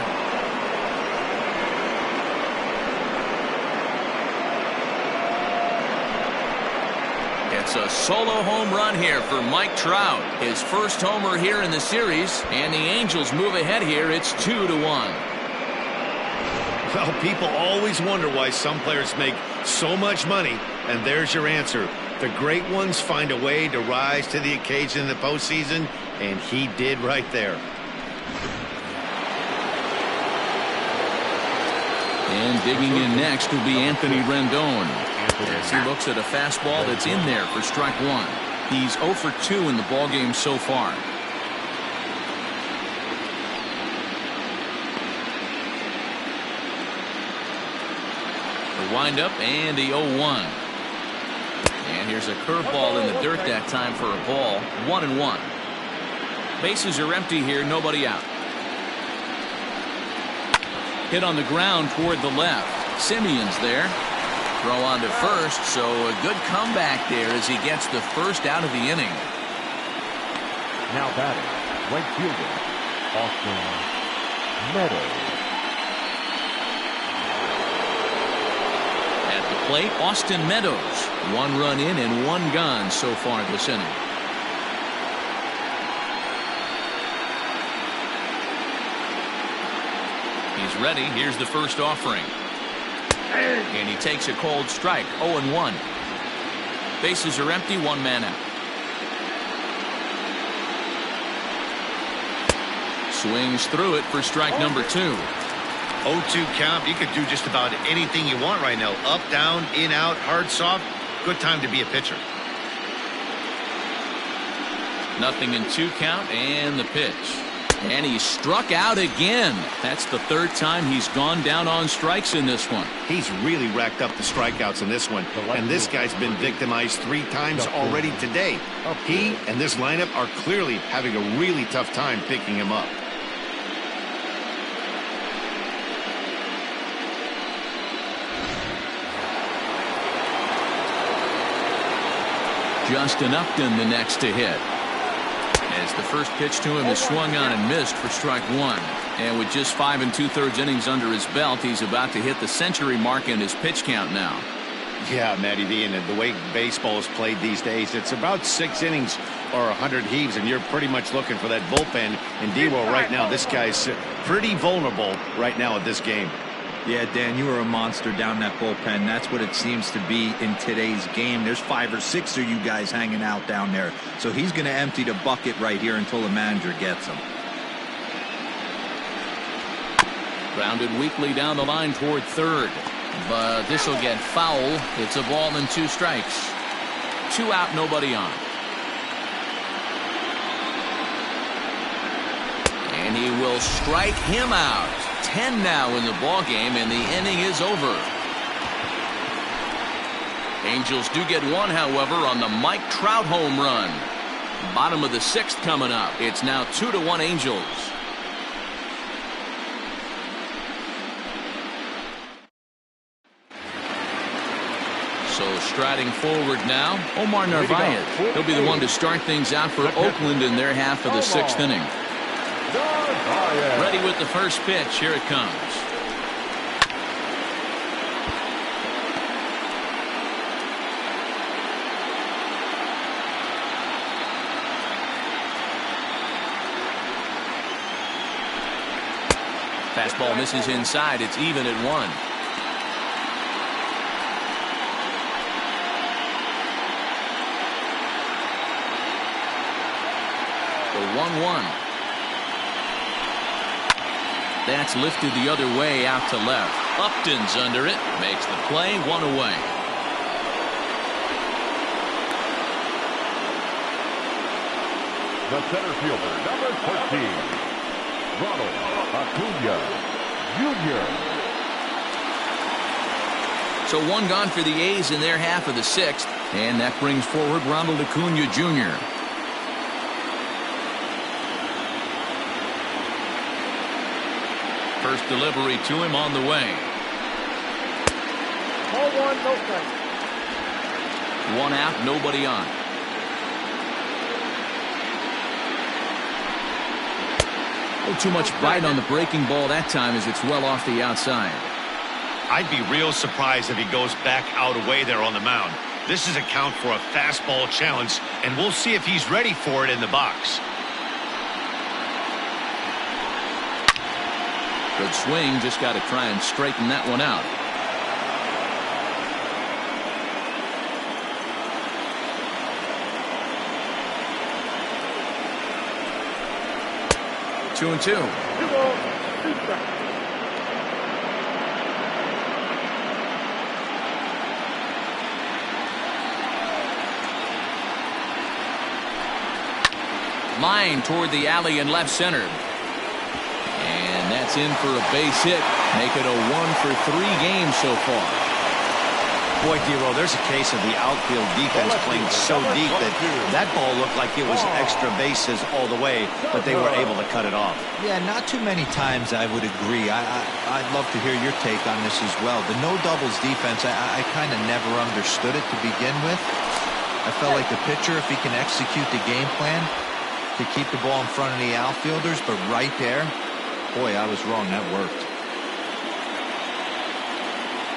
It's a solo home run here for Mike Trout, his first homer here in the series, and the Angels move ahead here. It's 2-1. Well, people always wonder why some players make so much money, and there's your answer. The great ones find a way to rise to the occasion in the postseason, and he did right there. And digging in next will be Anthony Rendon, as he looks at a fastball that's in there for strike one. He's 0 for 2 in the ballgame so far. The windup and the 0-1. And here's a curveball in the dirt that time for a ball. 1-1. Bases are empty here, nobody out. Hit on the ground toward the left. Simeon's there. Throw on to first, so a good comeback there as he gets the first out of the inning. Now batting, right fielder, Austin Meadows. At the plate, Austin Meadows. 1 run in and 1 gone so far this inning. He's ready. Here's the first offering. And he takes a cold strike. 0-1. Bases are empty. 1 man out. Swings through it for strike number 2. 0-2 count. You could do just about anything you want right now. Up, down, in, out, hard, soft. Good time to be a pitcher. Nothing in 2 count and the pitch. And he struck out again. That's the 3rd time he's gone down on strikes in this one. He's really racked up the strikeouts in this one, and this guy's been victimized 3 times already today. He and this lineup are clearly having a really tough time picking him up. Justin Upton the next to hit. As the first pitch to him is swung on and missed for strike 1. And with just 5 2/3 innings under his belt, he's about to hit the century mark in his pitch count now. Yeah, Matty V, and the way baseball is played these days, it's about 6 innings or 100 heaves, and you're pretty much looking for that bullpen. And D-Roll right now, this guy's pretty vulnerable right now at this game. Yeah, Dan, you are a monster down that bullpen. That's what it seems to be in today's game. There's 5 or 6 of you guys hanging out down there. So he's going to empty the bucket right here until the manager gets him. Grounded weakly down the line toward third. But this will get foul. It's a ball and 2 strikes. 2 out, nobody on. And he will strike him out. 10 now in the ball game, and the inning is over. Angels do get 1, however, on the Mike Trout home run. Bottom of the 6th coming up. It's now 2-1 Angels. So striding forward now, Omar Narvaez. He'll be the one to start things out for Oakland in their half of the 6th inning. Ready with the first pitch. Here it comes. Fastball misses inside. It's even at 1. 1-1. That's lifted the other way out to left. Upton's under it. Makes the play. 1 away. The center fielder, number 14, Ronald Acuna Jr. So 1 gone for the A's in their half of the 6th. And that brings forward Ronald Acuna Jr. First delivery to him on the way. Ball 1, no strike. 1 out, nobody on. Too much bite on the breaking ball that time as it's well off the outside. I'd be real surprised if he goes back out away there on the mound. This is a count for a fastball challenge, and we'll see if he's ready for it in the box. Good swing, just got to try and straighten that one out. Two and 2. 2 balls, 2 strikes. Line toward the alley in left center. And that's in for a base hit. Make it a 1-for-3 game so far. Boy, Dero, there's a case of the outfield defense playing so deep that ball looked like it was extra bases all the way, but they were able to cut it off. Yeah, not too many times I would agree. I'd love to hear your take on this as well. The no doubles defense, I kind of never understood it to begin with. I felt like the pitcher, if he can execute the game plan, could keep the ball in front of the outfielders, but right there, boy, I was wrong. That worked.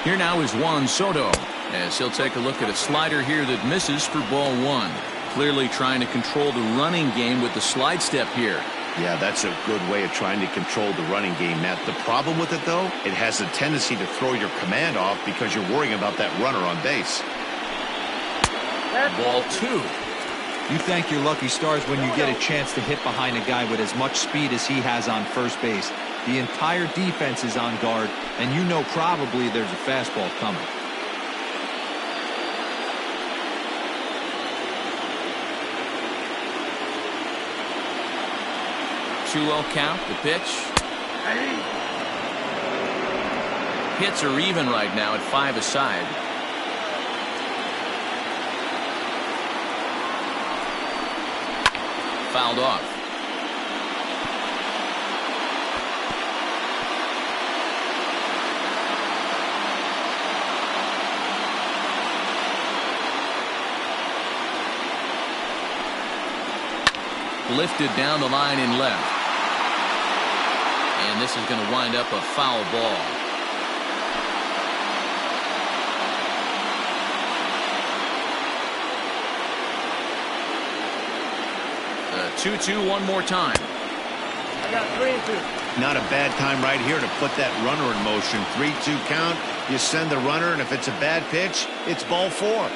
Here now is Juan Soto, as he'll take a look at a slider here that misses for ball 1. Clearly trying to control the running game with the slide step here. Yeah, that's a good way of trying to control the running game, Matt. The problem with it, though, it has a tendency to throw your command off because you're worrying about that runner on base. Ball 2. You thank your lucky stars when you get a chance to hit behind a guy with as much speed as he has on first base. The entire defense is on guard, and you know probably there's a fastball coming. Two-0 count, the pitch. Hits are even right now at 5 aside. Fouled off. Lifted down the line in left. And this is going to wind up a foul ball. The 2-2 one more time. I got 3 and 2. Not a bad time right here to put that runner in motion. 3-2 count. You send the runner, and if it's a bad pitch, it's ball 4.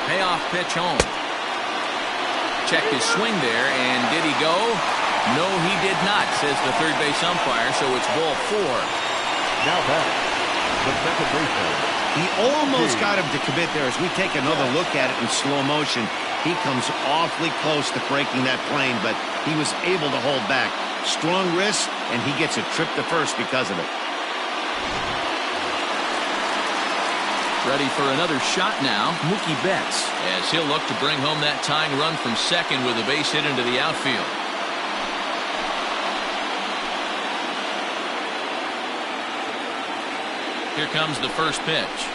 Payoff pitch home. Checked his swing there, and did he go? No, he did not, says the third base umpire, so it's ball 4. Now back, the second baseman. He almost got him to commit there. As we take another look at it in slow motion, he comes awfully close to breaking that plane, but he was able to hold back. Strong wrist, and he gets a trip to first because of it. Ready for another shot now, Mookie Betts, as he'll look to bring home that tying run from second with a base hit into the outfield. Here comes the first pitch.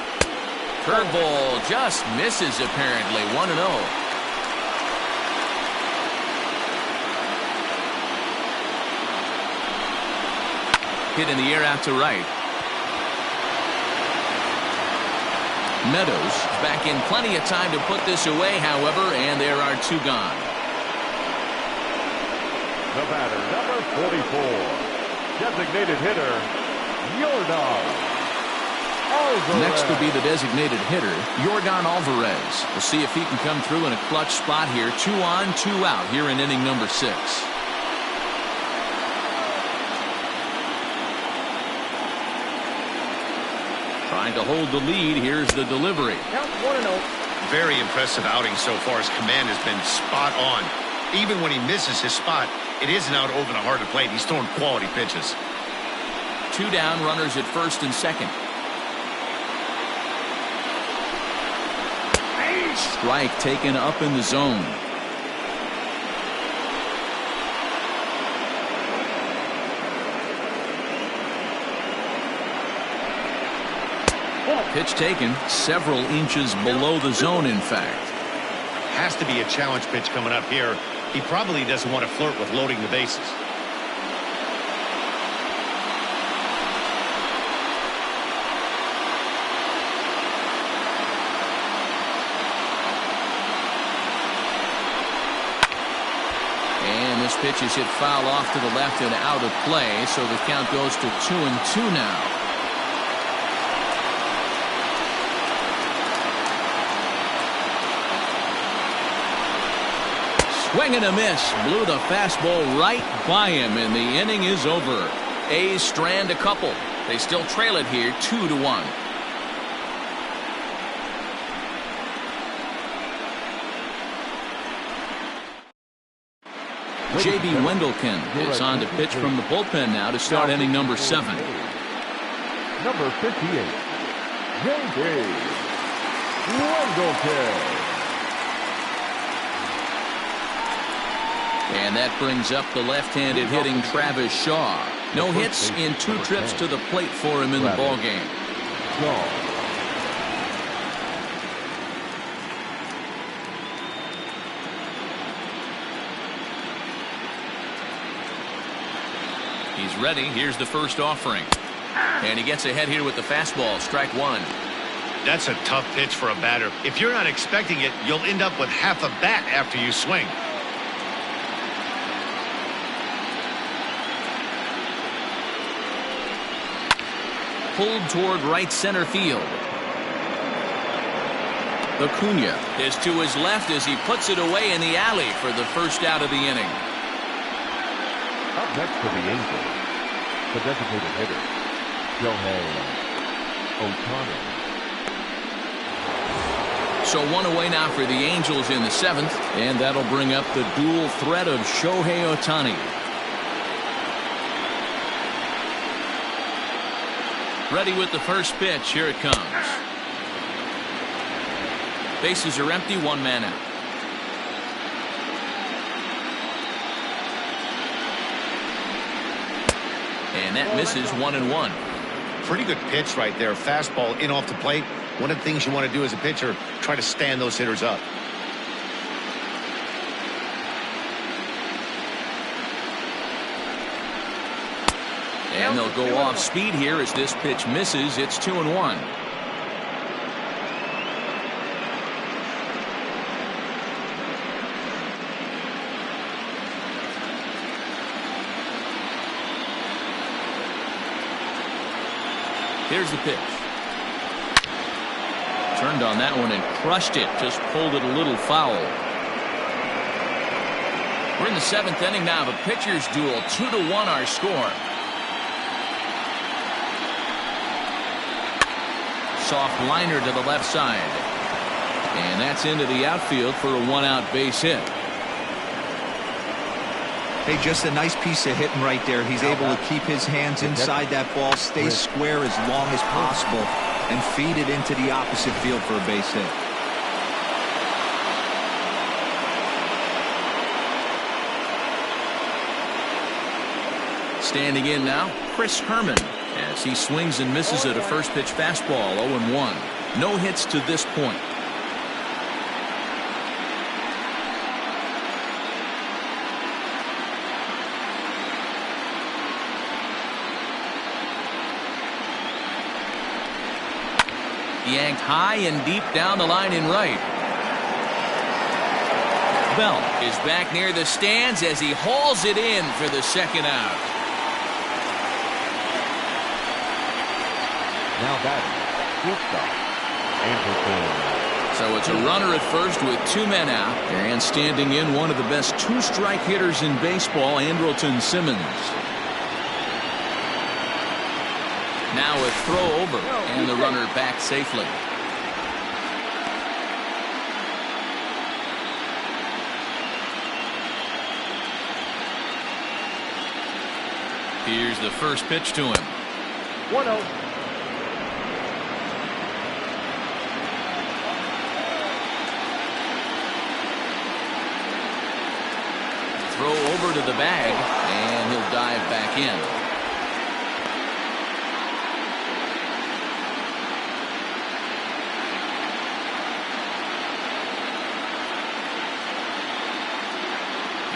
Curveball just misses apparently. 1-0. Hit in the air out to right. Meadows is back in plenty of time to put this away, however, and there are 2 gone. The batter, number 44, designated hitter, Yordan. Next will be the designated hitter, Yordan Alvarez. We'll see if he can come through in a clutch spot here. 2 on, 2 out here in inning number 6. Trying to hold the lead. Here's the delivery. Count 1-0. Very impressive outing so far. His command has been spot on. Even when he misses his spot, it isn't out over the heart of the plate. He's throwing quality pitches. 2 down, runners at first and second. Strike taken up in the zone. Pitch taken several inches below the zone, in fact. Has to be a challenge pitch coming up here. He probably doesn't want to flirt with loading the bases. And this pitch is hit foul off to the left and out of play, so the count goes to 2-2 now. Swing and a miss. Blew the fastball right by him, and the inning is over. A's strand a couple. They still trail it here 2-1. J.B. Wendelken is on to pitch from the bullpen now to start inning number 7. Number 58, J.B. Wendelken. And that brings up the left-handed hitting Travis Shaw. No hits in 2 trips to the plate for him in the ballgame. He's ready. Here's the first offering. And he gets ahead here with the fastball. Strike 1. That's a tough pitch for a batter. If you're not expecting it, you'll end up with half a bat after you swing. Pulled toward right center field. Acuna is to his left as he puts it away in the alley for the first out of the inning. Up next for the Angels, the designated hitter, Shohei Ohtani. So 1 away now for the Angels in the 7th, and that'll bring up the dual threat of Shohei Ohtani. Ready with the first pitch. Here it comes. Bases are empty. 1 man out. And that misses 1-1. Pretty good pitch right there. Fastball in off the plate. One of the things you want to do as a pitcher, try to stand those hitters up. And they'll go off speed here as this pitch misses. It's 2-1. Here's the pitch. Turned on that one and crushed it. Just pulled it a little foul. We're in the 7th inning now. The pitchers duel. 2-1 our score. Soft liner to the left side. And that's into the outfield for a 1-out base hit. Hey, just a nice piece of hitting right there. He's able to keep his hands inside that ball, stay square as long as possible, and feed it into the opposite field for a base hit. Standing in now, Chris Herman, as he swings and misses at a first pitch fastball. 0-1. No hits to this point. Yanked high and deep down the line in right. Bell is back near the stands as he hauls it in for the second out. Now batting, shortstop, Anderson. So it's a runner at first with 2 men out. And standing in, one of the best 2-strike hitters in baseball, Andrelton Simmons. Now a throw over, and the runner back safely. Here's the first pitch to him. 1-0. Throw over to the bag, and he'll dive back in.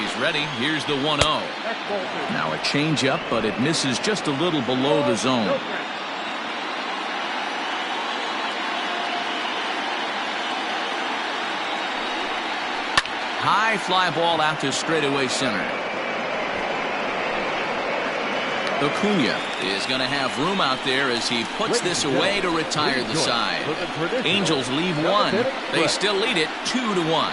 He's ready. Here's the 1-0. Now a changeup, but it misses just a little below the zone. High fly ball out to straightaway center. Acuna is going to have room out there as he puts this away to retire the side. Angels leave 1. They still lead it 2-1.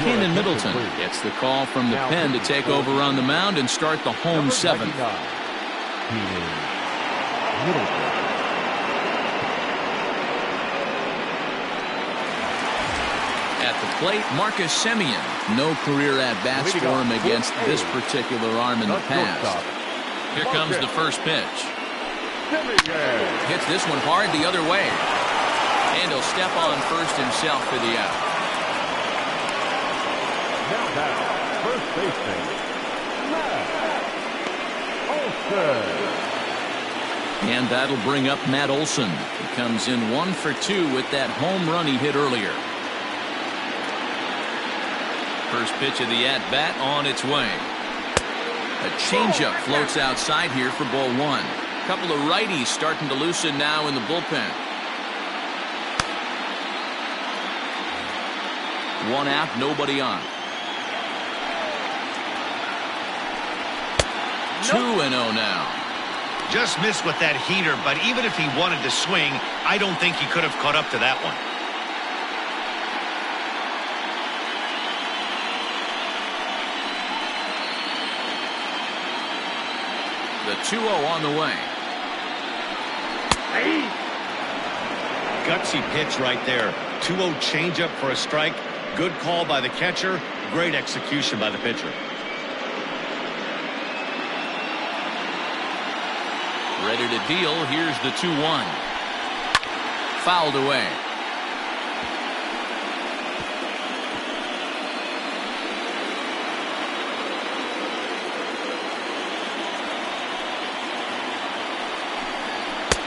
Keenan Middleton gets the call from the pen to take over on the mound and start the home 7th. At the plate, Marcus Semien. No career at-bats for him against this particular arm in the past. Here comes the first pitch. Hits this one hard the other way. And he'll step on first himself for the out. Now first baseman, Matt Olson. And that'll bring up Matt Olson. He comes in 1 for 2 with that home run he hit earlier. First pitch of the at-bat on its way. A changeup floats outside here for ball 1. A couple of righties starting to loosen now in the bullpen. 1 out, nobody on. 2-0 now. Just missed with that heater, but even if he wanted to swing, I don't think he could have caught up to that one. The 2-0 on the way. Gutsy pitch right there. 2-0 changeup for a strike. Good call by the catcher. Great execution by the pitcher. Ready to deal. Here's the 2-1. Fouled away.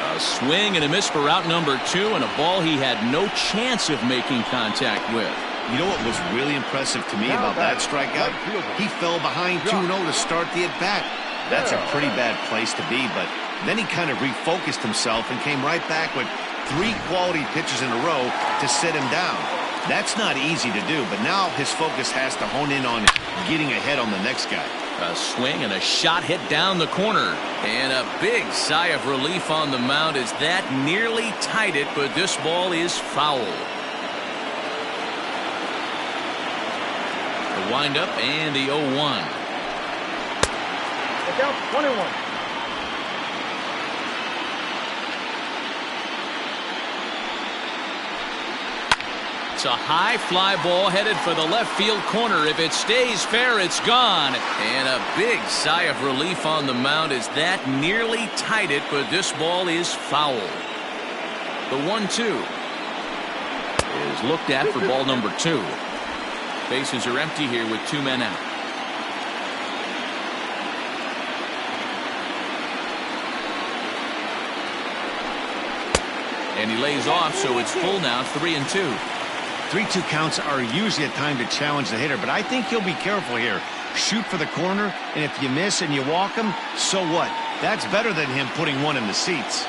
A swing and a miss for out number 2, and a ball he had no chance of making contact with. You know what was really impressive to me about that strikeout? He fell behind 2-0 to start the at-bat. That's a pretty bad place to be, but then he kind of refocused himself and came right back with 3 quality pitches in a row to sit him down. That's not easy to do, but now his focus has to hone in on getting ahead on the next guy. A swing and a shot hit down the corner. And a big sigh of relief on the mound as that nearly tied it, but this ball is foul. The windup and the 0-1. Look out, 21. It's a high fly ball headed for the left field corner. If it stays fair, it's gone. And a big sigh of relief on the mound as that nearly tied it, but this ball is foul. The 1-2 is looked at for ball number 2. Bases are empty here with 2 men out. And he lays off, so it's full now, 3-2. 3-2 counts are usually a time to challenge the hitter, but I think he'll be careful here. Shoot for the corner, and if you miss and you walk him, so what? That's better than him putting one in the seats.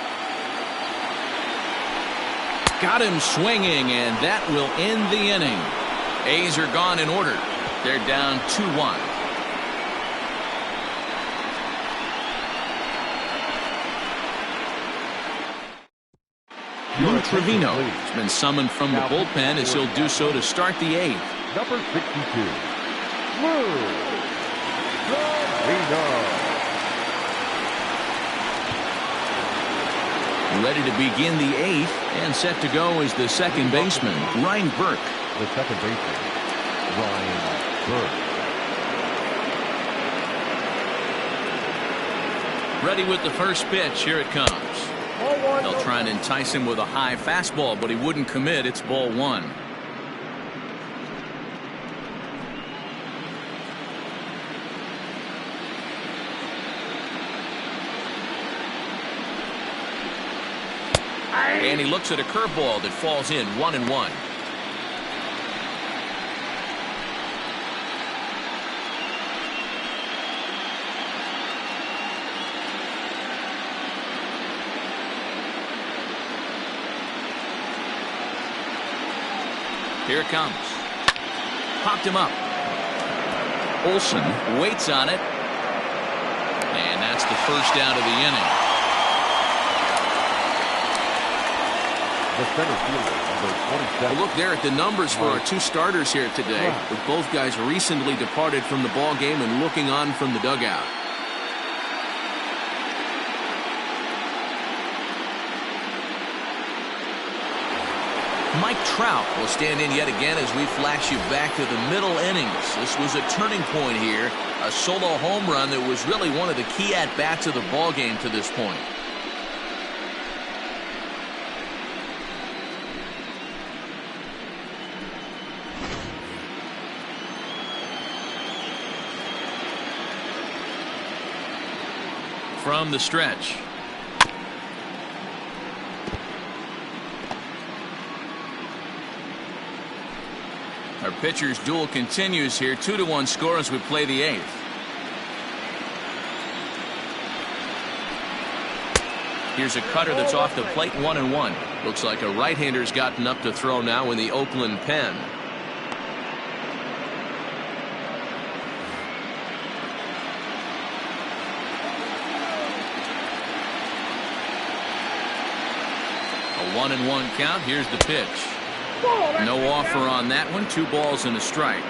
Got him swinging, and that will end the inning. A's are gone in order. They're down 2-1. Lou Trevino has been summoned from the bullpen as he'll do so to start the 8th. Number 62, Lou Trevino. Ready to begin the 8th and set to go is the second baseman, Ryan Burke. The second baseman, Ryan Burke. Ready with the first pitch. Here it comes. They'll try and entice him with a high fastball, but he wouldn't commit. It's ball 1. And he looks at a curveball that falls in, 1-1. Here it comes. Popped him up. Olsen waits on it. And that's the first out of the inning. The center fielder, number 27. Look there at the numbers for our 2 starters here today, with both guys recently departed from the ball game and looking on from the dugout. Mike Trout will stand in yet again as we flash you back to the middle innings. This was a turning point here, a solo home run that was really one of the key at-bats of the ball game to this point. From the stretch. Our pitcher's duel continues here. 2-1 score as we play the 8th. Here's a cutter that's off the plate, 1-1. Looks like a right-hander's gotten up to throw now in the Oakland pen. A 1-1 count. Here's the pitch. No offer on that one. 2 balls and a strike.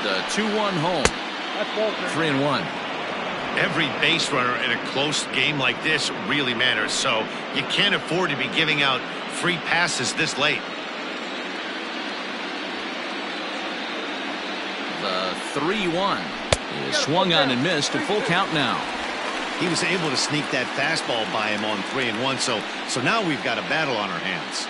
The 2-1 home. 3-1. Every base runner in a close game like this really matters, so you can't afford to be giving out free passes this late. The 3-1 is swung on and missed. A full count now. He was able to sneak that fastball by him on 3-1, so now we've got a battle on our hands.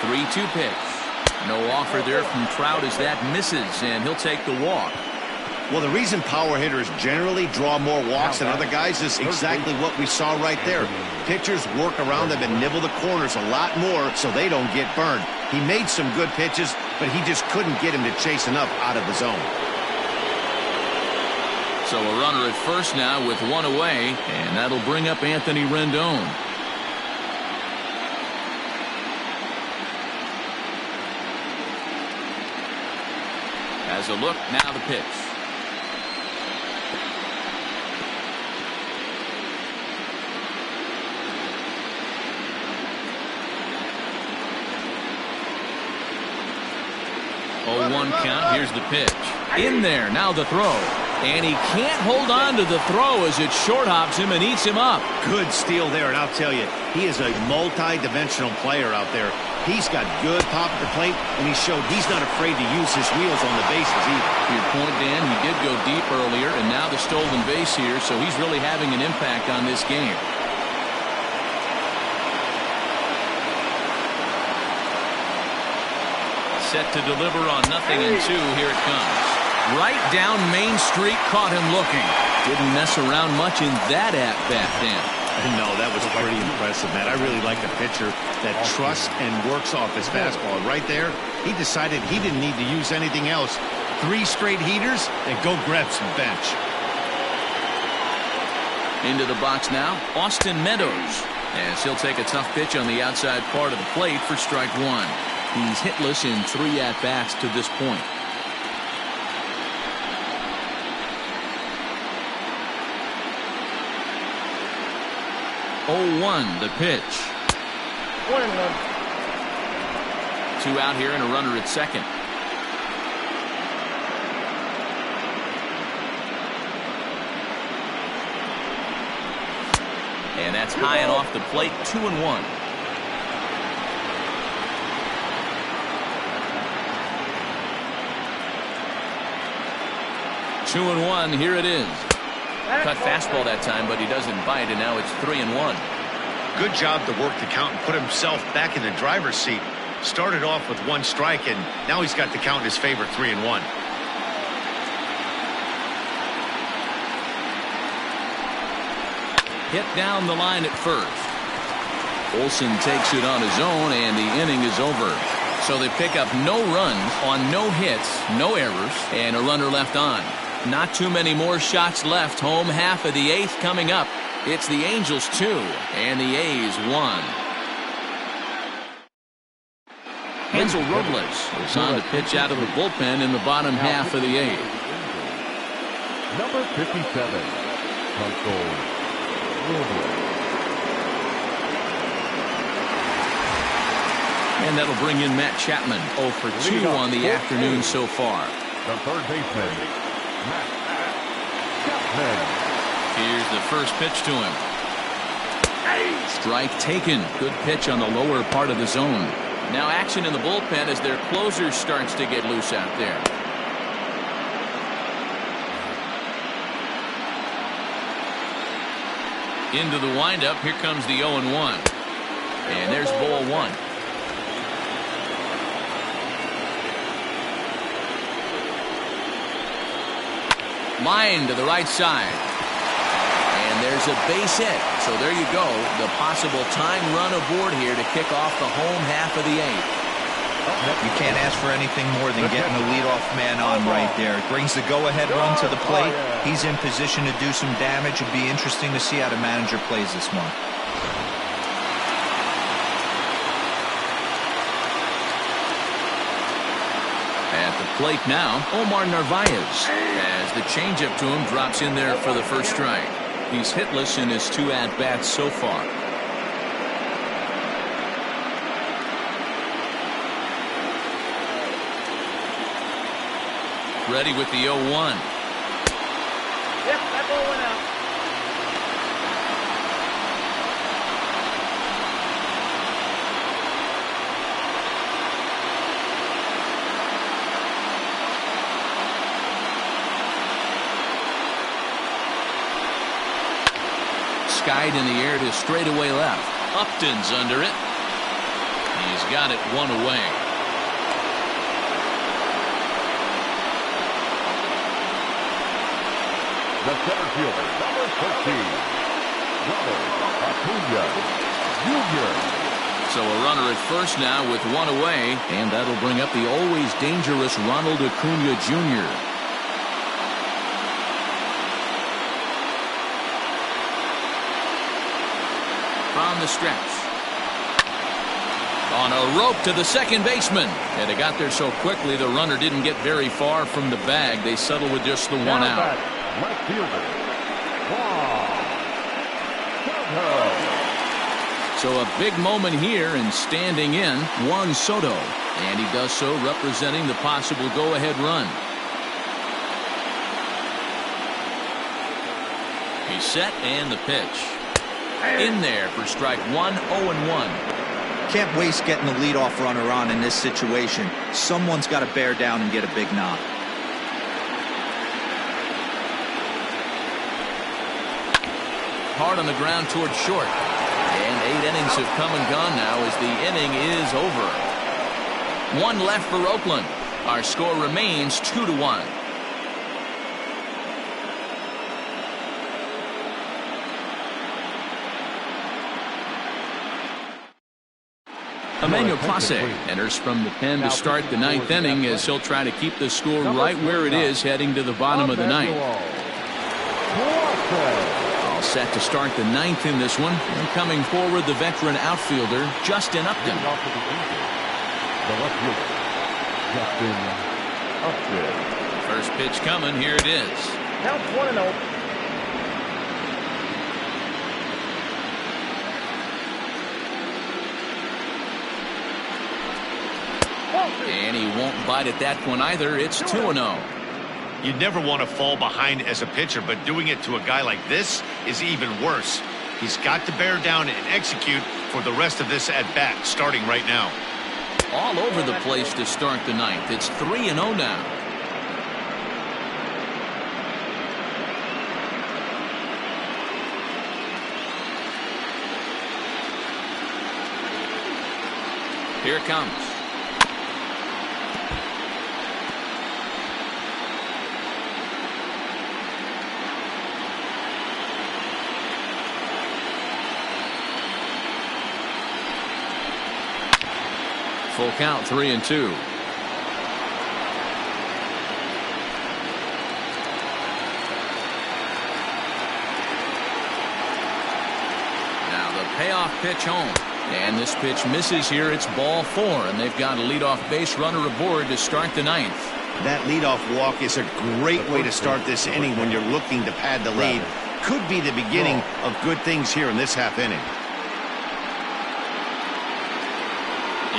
3-2 pitch. No offer there from Trout as that misses, and he'll take the walk. Well, the reason power hitters generally draw more walks than other guys is exactly what we saw right there. Pitchers work around them and nibble the corners a lot more so they don't get burned. He made some good pitches, but he just couldn't get him to chase enough out of the zone. So a runner at first now with 1 away, and that'll bring up Anthony Rendon. As a look, now the pitch. Oh, 1 count. Here's the pitch. In there. Now the throw. And he can't hold on to the throw as it short hops him and eats him up. Good steal there, and I'll tell you, he is a multi-dimensional player out there. He's got good pop at the plate, and he showed he's not afraid to use his wheels on the bases either. To your point, Dan, he did go deep earlier, and now the stolen base here, so he's really having an impact on this game. Set to deliver on 0-2. Here it comes. Right down Main Street, caught him looking. Didn't mess around much in that at-bat, Dan. No, that was pretty impressive, Matt. I really like a pitcher that trusts and works off his fastball. Right there, he decided he didn't need to use anything else. 3 straight heaters, and go grab some bench. Into the box now, Austin Meadows. As he'll take a tough pitch on the outside part of the plate for strike one. He's hitless in 3 at-bats to this point. 0-1 the pitch. 1-1. 2 out here and a runner at second. And that's high and off the plate. 2-1. Two and one. Here it is. Cut fastball that time, but he doesn't bite, and now it's 3-1. Good job to work the count and put himself back in the driver's seat. Started off with 1 strike, and now he's got the count in his favor, 3-1. Hit down the line at first. Olsen takes it on his own, and the inning is over. So they pick up no runs on no hits, no errors, and a runner left on. Not too many more shots left. Home half of the 8th coming up. It's the Angels 2 and the A's 1. Hansel Robles is on to pitch out of the bullpen in the bottom half of the 8th. Number 57, Hansel Robles. And that'll bring in Matt Chapman. 0 for 2 on the afternoon so far. The third baseman, Matt Chapman. Here's the first pitch to him. Strike taken. Good pitch on the lower part of the zone. Now action in the bullpen as their closer starts to get loose out there. Into the windup. Here comes the 0-1. And there's ball 1. Line to the right side. And there's a base hit. So there you go. The possible tying run aboard here to kick off the home half of the 8th. You can't ask for anything more than getting the leadoff man on right there. It brings the go-ahead run to the plate. He's in position to do some damage. It'd be interesting to see how the manager plays this one. At the plate now, Omar Narvaez, as the changeup to him drops in there for the first strike. He's hitless in his 2 at-bats so far. Ready with the 0-1. Yep, that ball went out. Skied in the air to straightaway left. Upton's under it. He's got it 1 away. The center fielder, number 13, Robert Acuna Jr. So a runner at first now with 1 away, and that'll bring up the always dangerous Ronald Acuna Jr. From the stretch. On a rope to the second baseman. And it got there so quickly the runner didn't get very far from the bag. They settle with just the 1 out. Left fielder, Juan Soto. So a big moment here and standing in Juan Soto. And he does so representing the possible go-ahead run. He's set and the pitch. In there for strike 1, 0-1. Can't waste getting the leadoff runner on in this situation. Someone's got to bear down and get a big knock. Hard on the ground towards short. And 8 innings have come and gone now as the inning is over. 1 left for Oakland. Our score remains 2-1. Emmanuel Clase enters from the pen to start the 9th inning as he'll try to keep the score right where it is heading to the bottom of the 9th. All set to start the ninth in this one. And coming forward, the veteran outfielder, Justin Upton. Leading off for the Angels, the left fielder, Justin Upton. First pitch coming. Here it is. Count 1-0. And he won't bite at that one either. It's 2-0. You never want to fall behind as a pitcher, but doing it to a guy like this is even worse. He's got to bear down and execute for the rest of this at-bat, starting right now. All over the place to start the ninth. It's 3-0 now. Here it comes. Full count, 3-2. Now the payoff pitch home. And this pitch misses here. It's ball 4, and they've got a leadoff base runner aboard to start the ninth. That leadoff walk is a great way to start this inning when you're looking to pad the lead. Could be the beginning of good things here in this half inning.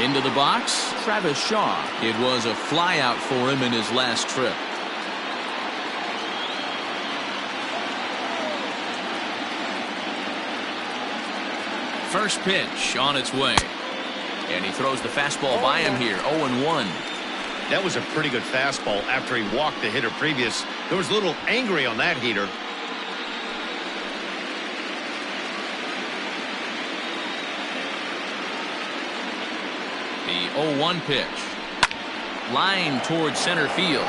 Into the box, Travis Shaw. It was a flyout for him in his last trip. First pitch on its way. And he throws the fastball by him here. 0-1. That was a pretty good fastball after he walked the hitter previous. There was a little angry on that heater. The 0-1 pitch. Line towards center field.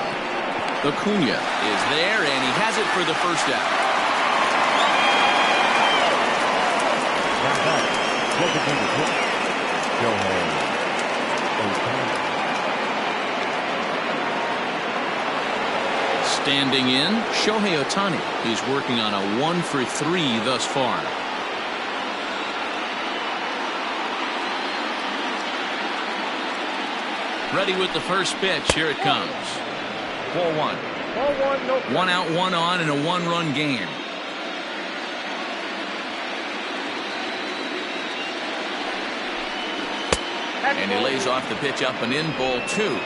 Acuna is there, and he has it for the first out. Now back, designated hitter, Shohei Ohtani. Standing in, Shohei Ohtani. He's working on a 1-for-3 thus far. Ready with the first pitch. Here it comes. 4-1. 4-1, no. 1 out, 1 on in a 1-run game. And he lays off the pitch up and in, ball 2.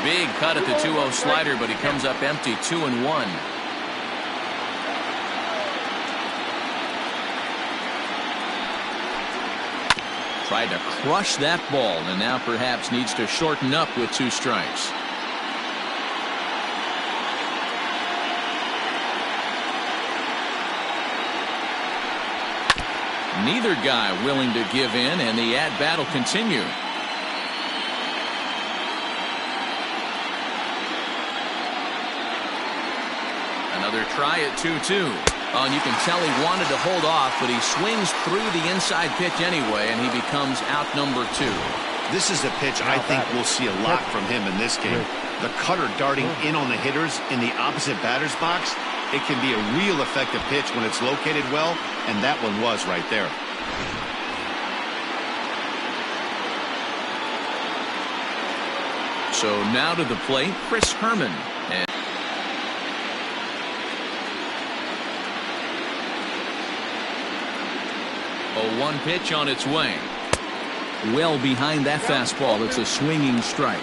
Big cut at the 2-0 slider, but he comes up empty. 2-1. Tried to crush that ball, and now perhaps needs to shorten up with 2 strikes. Neither guy willing to give in, and the at-bat will continue. Another try at 2-2. Oh, and you can tell he wanted to hold off, but he swings through the inside pitch anyway, and he becomes out number 2. This is a pitch I think we'll see a lot from him in this game. The cutter darting in on the hitters in the opposite batter's box. It can be a real effective pitch when it's located well, and that one was right there. So now to the plate, Chris Herman. And 0-1 pitch on its way. Well behind that fastball. It's a swinging strike.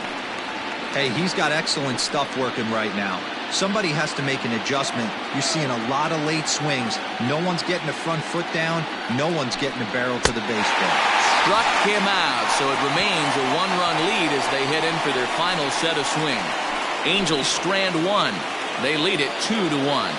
Hey, he's got excellent stuff working right now. Somebody has to make an adjustment. You're seeing a lot of late swings. No one's getting the front foot down. No one's getting the barrel to the baseball. Struck him out, so it remains a 1-run lead as they head in for their final set of swings. Angels strand 1. They lead it 2-1.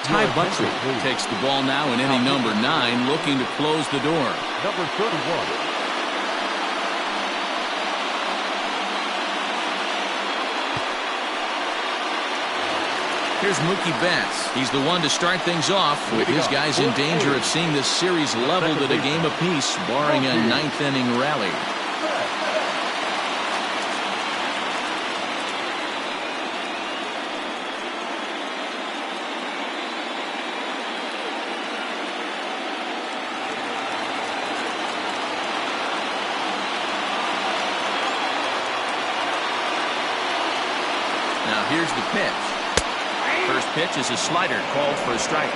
Ty Buttrey takes the ball now in inning number 9, looking to close the door. Number 31. Here's Mookie Betts. He's the one to start things off, with his guys in danger of seeing this series leveled at a game apiece, barring a ninth-inning rally. Now here's the pitch. First pitch is a slider called for a strike.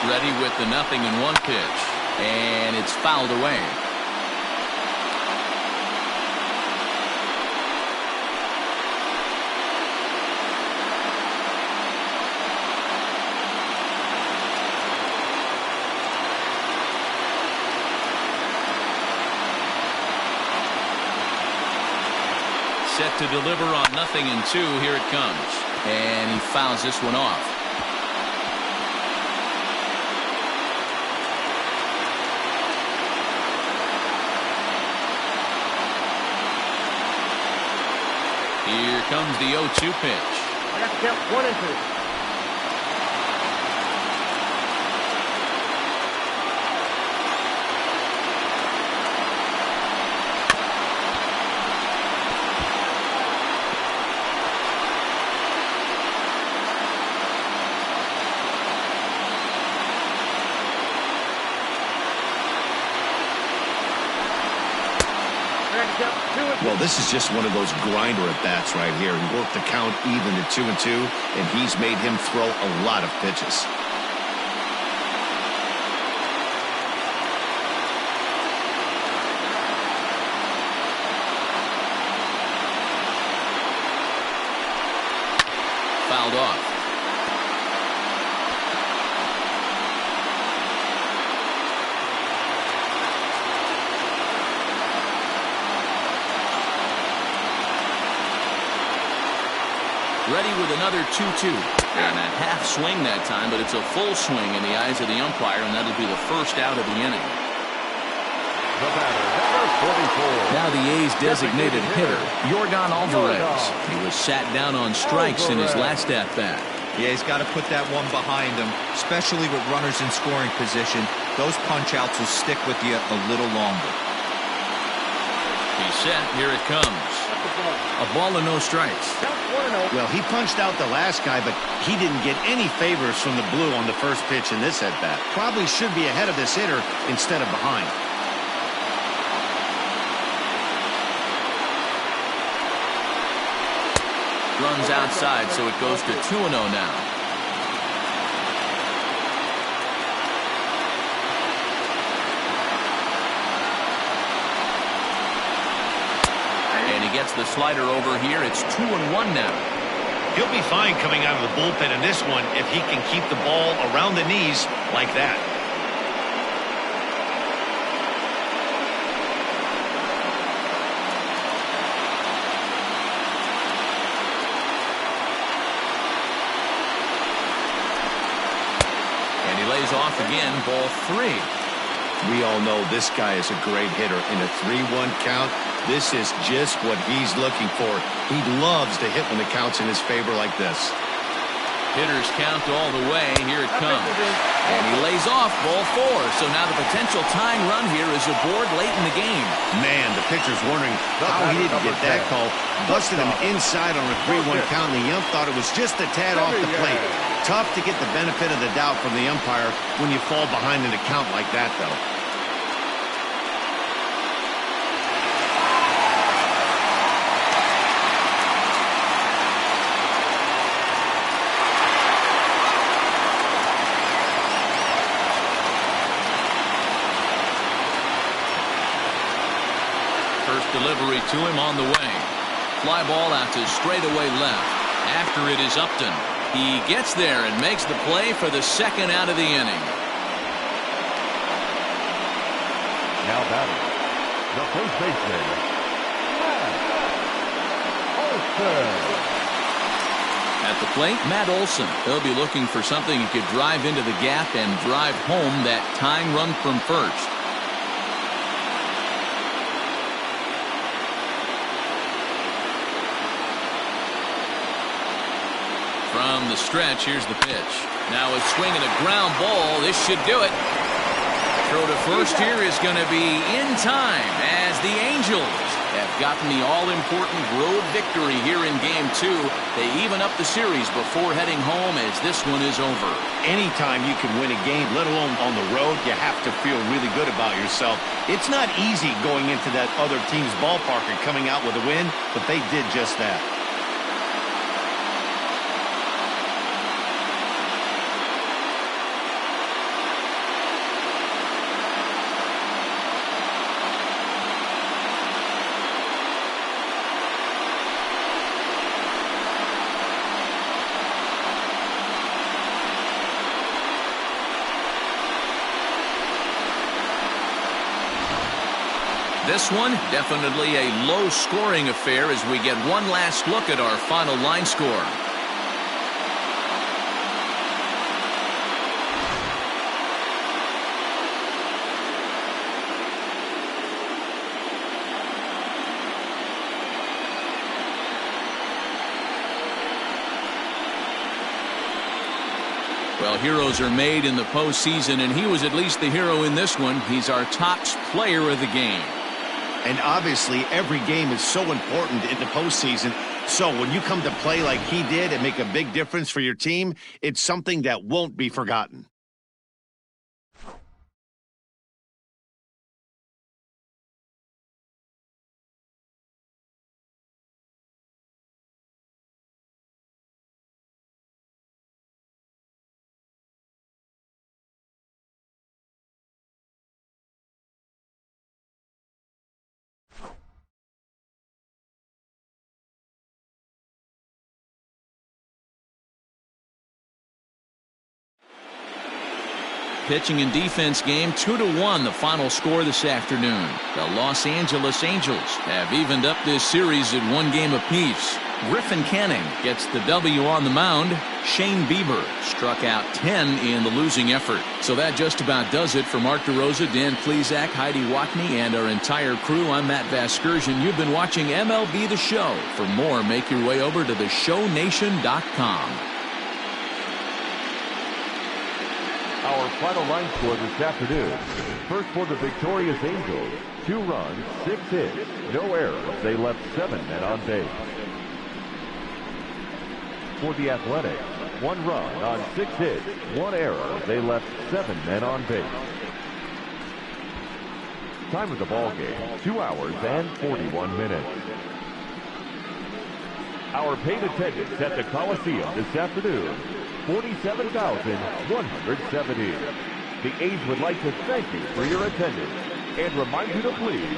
Ready with the 0-1 pitch. And it's fouled away. Set to deliver on 0-2. Here it comes. And he fouls this one off. Here comes the 0-2 pitch. I got to count 1-2. Well, this is just one of those grinder at-bats right here. He worked the count even to 2-2, and he's made him throw a lot of pitches. Fouled off. Ready with another 2-2. And a half swing that time, but it's a full swing in the eyes of the umpire, and that'll be the first out of the inning. The batter, number 44. Now the A's designated hitter, Yordan Alvarez. He was sat down on strikes in his last at-bat. Yeah, he's got to put that one behind him, especially with runners in scoring position. Those punch-outs will stick with you a little longer. He's set. Here it comes. A ball and no strikes. Well, he punched out the last guy, but he didn't get any favors from the blue on the first pitch in this at-bat. Probably should be ahead of this hitter instead of behind. Runs outside, so it goes to 2-0 now. And he gets the slider over here. It's 2-1 now. He'll be fine coming out of the bullpen in this one if he can keep the ball around the knees like that. And he lays off again, ball 3. We all know this guy is a great hitter. In a 3-1 count, this is just what he's looking for. He loves to hit when the count's in his favor like this. Hitters count all the way. Here it comes. And he lays off, ball 4. So now the potential tying run here is aboard late in the game. Man, the pitcher's wondering how he didn't get that call. Busted him inside on a 3-1 count, and the ump thought it was just a tad off the plate. Tough to get the benefit of the doubt from the umpire when you fall behind in a count like that, though. First delivery to him on the way. Fly ball out to straightaway left. After it is Upton. He gets there and makes the play for the second out of the inning. Now batting, the first baseman, Olson. At the plate, Matt Olson. He'll be looking for something he could drive into the gap and drive home that tying run from first. From the stretch, here's the pitch. Now a swing and a ground ball. This should do it. Throw to first here is going to be in time as the Angels have gotten the all-important road victory here in Game 2. They even up the series before heading home as this one is over. Anytime you can win a game, let alone on the road, you have to feel really good about yourself. It's not easy going into that other team's ballpark and coming out with a win, but they did just that. This one, definitely a low-scoring affair as we get one last look at our final line score. Well, heroes are made in the postseason, and he was at least the hero in this one. He's our top player of the game. And obviously, every game is so important in the postseason. So when you come to play like he did and make a big difference for your team, it's something that won't be forgotten. Pitching and defense game 2-1, the final score this afternoon. The Los Angeles Angels have evened up this series at 1 game apiece. Griffin Canning gets the W on the mound. Shane Bieber struck out 10 in the losing effort. So that just about does it for Mark DeRosa, Dan Plesac, Heidi Watney, and our entire crew. I'm Matt Vasgersian. You've been watching MLB The Show. For more, make your way over to theshownation.com. Our final line score this afternoon. First for the victorious Angels, 2 runs, 6 hits, no errors. They left 7 men on base. For the Athletics, 1 run on 6 hits, 1 error. They left 7 men on base. Time of the ball game, 2 hours and 41 minutes. Our paid attendance at the Coliseum this afternoon, 47,170. The A's would like to thank you for your attendance and remind you to please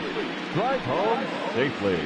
drive home safely.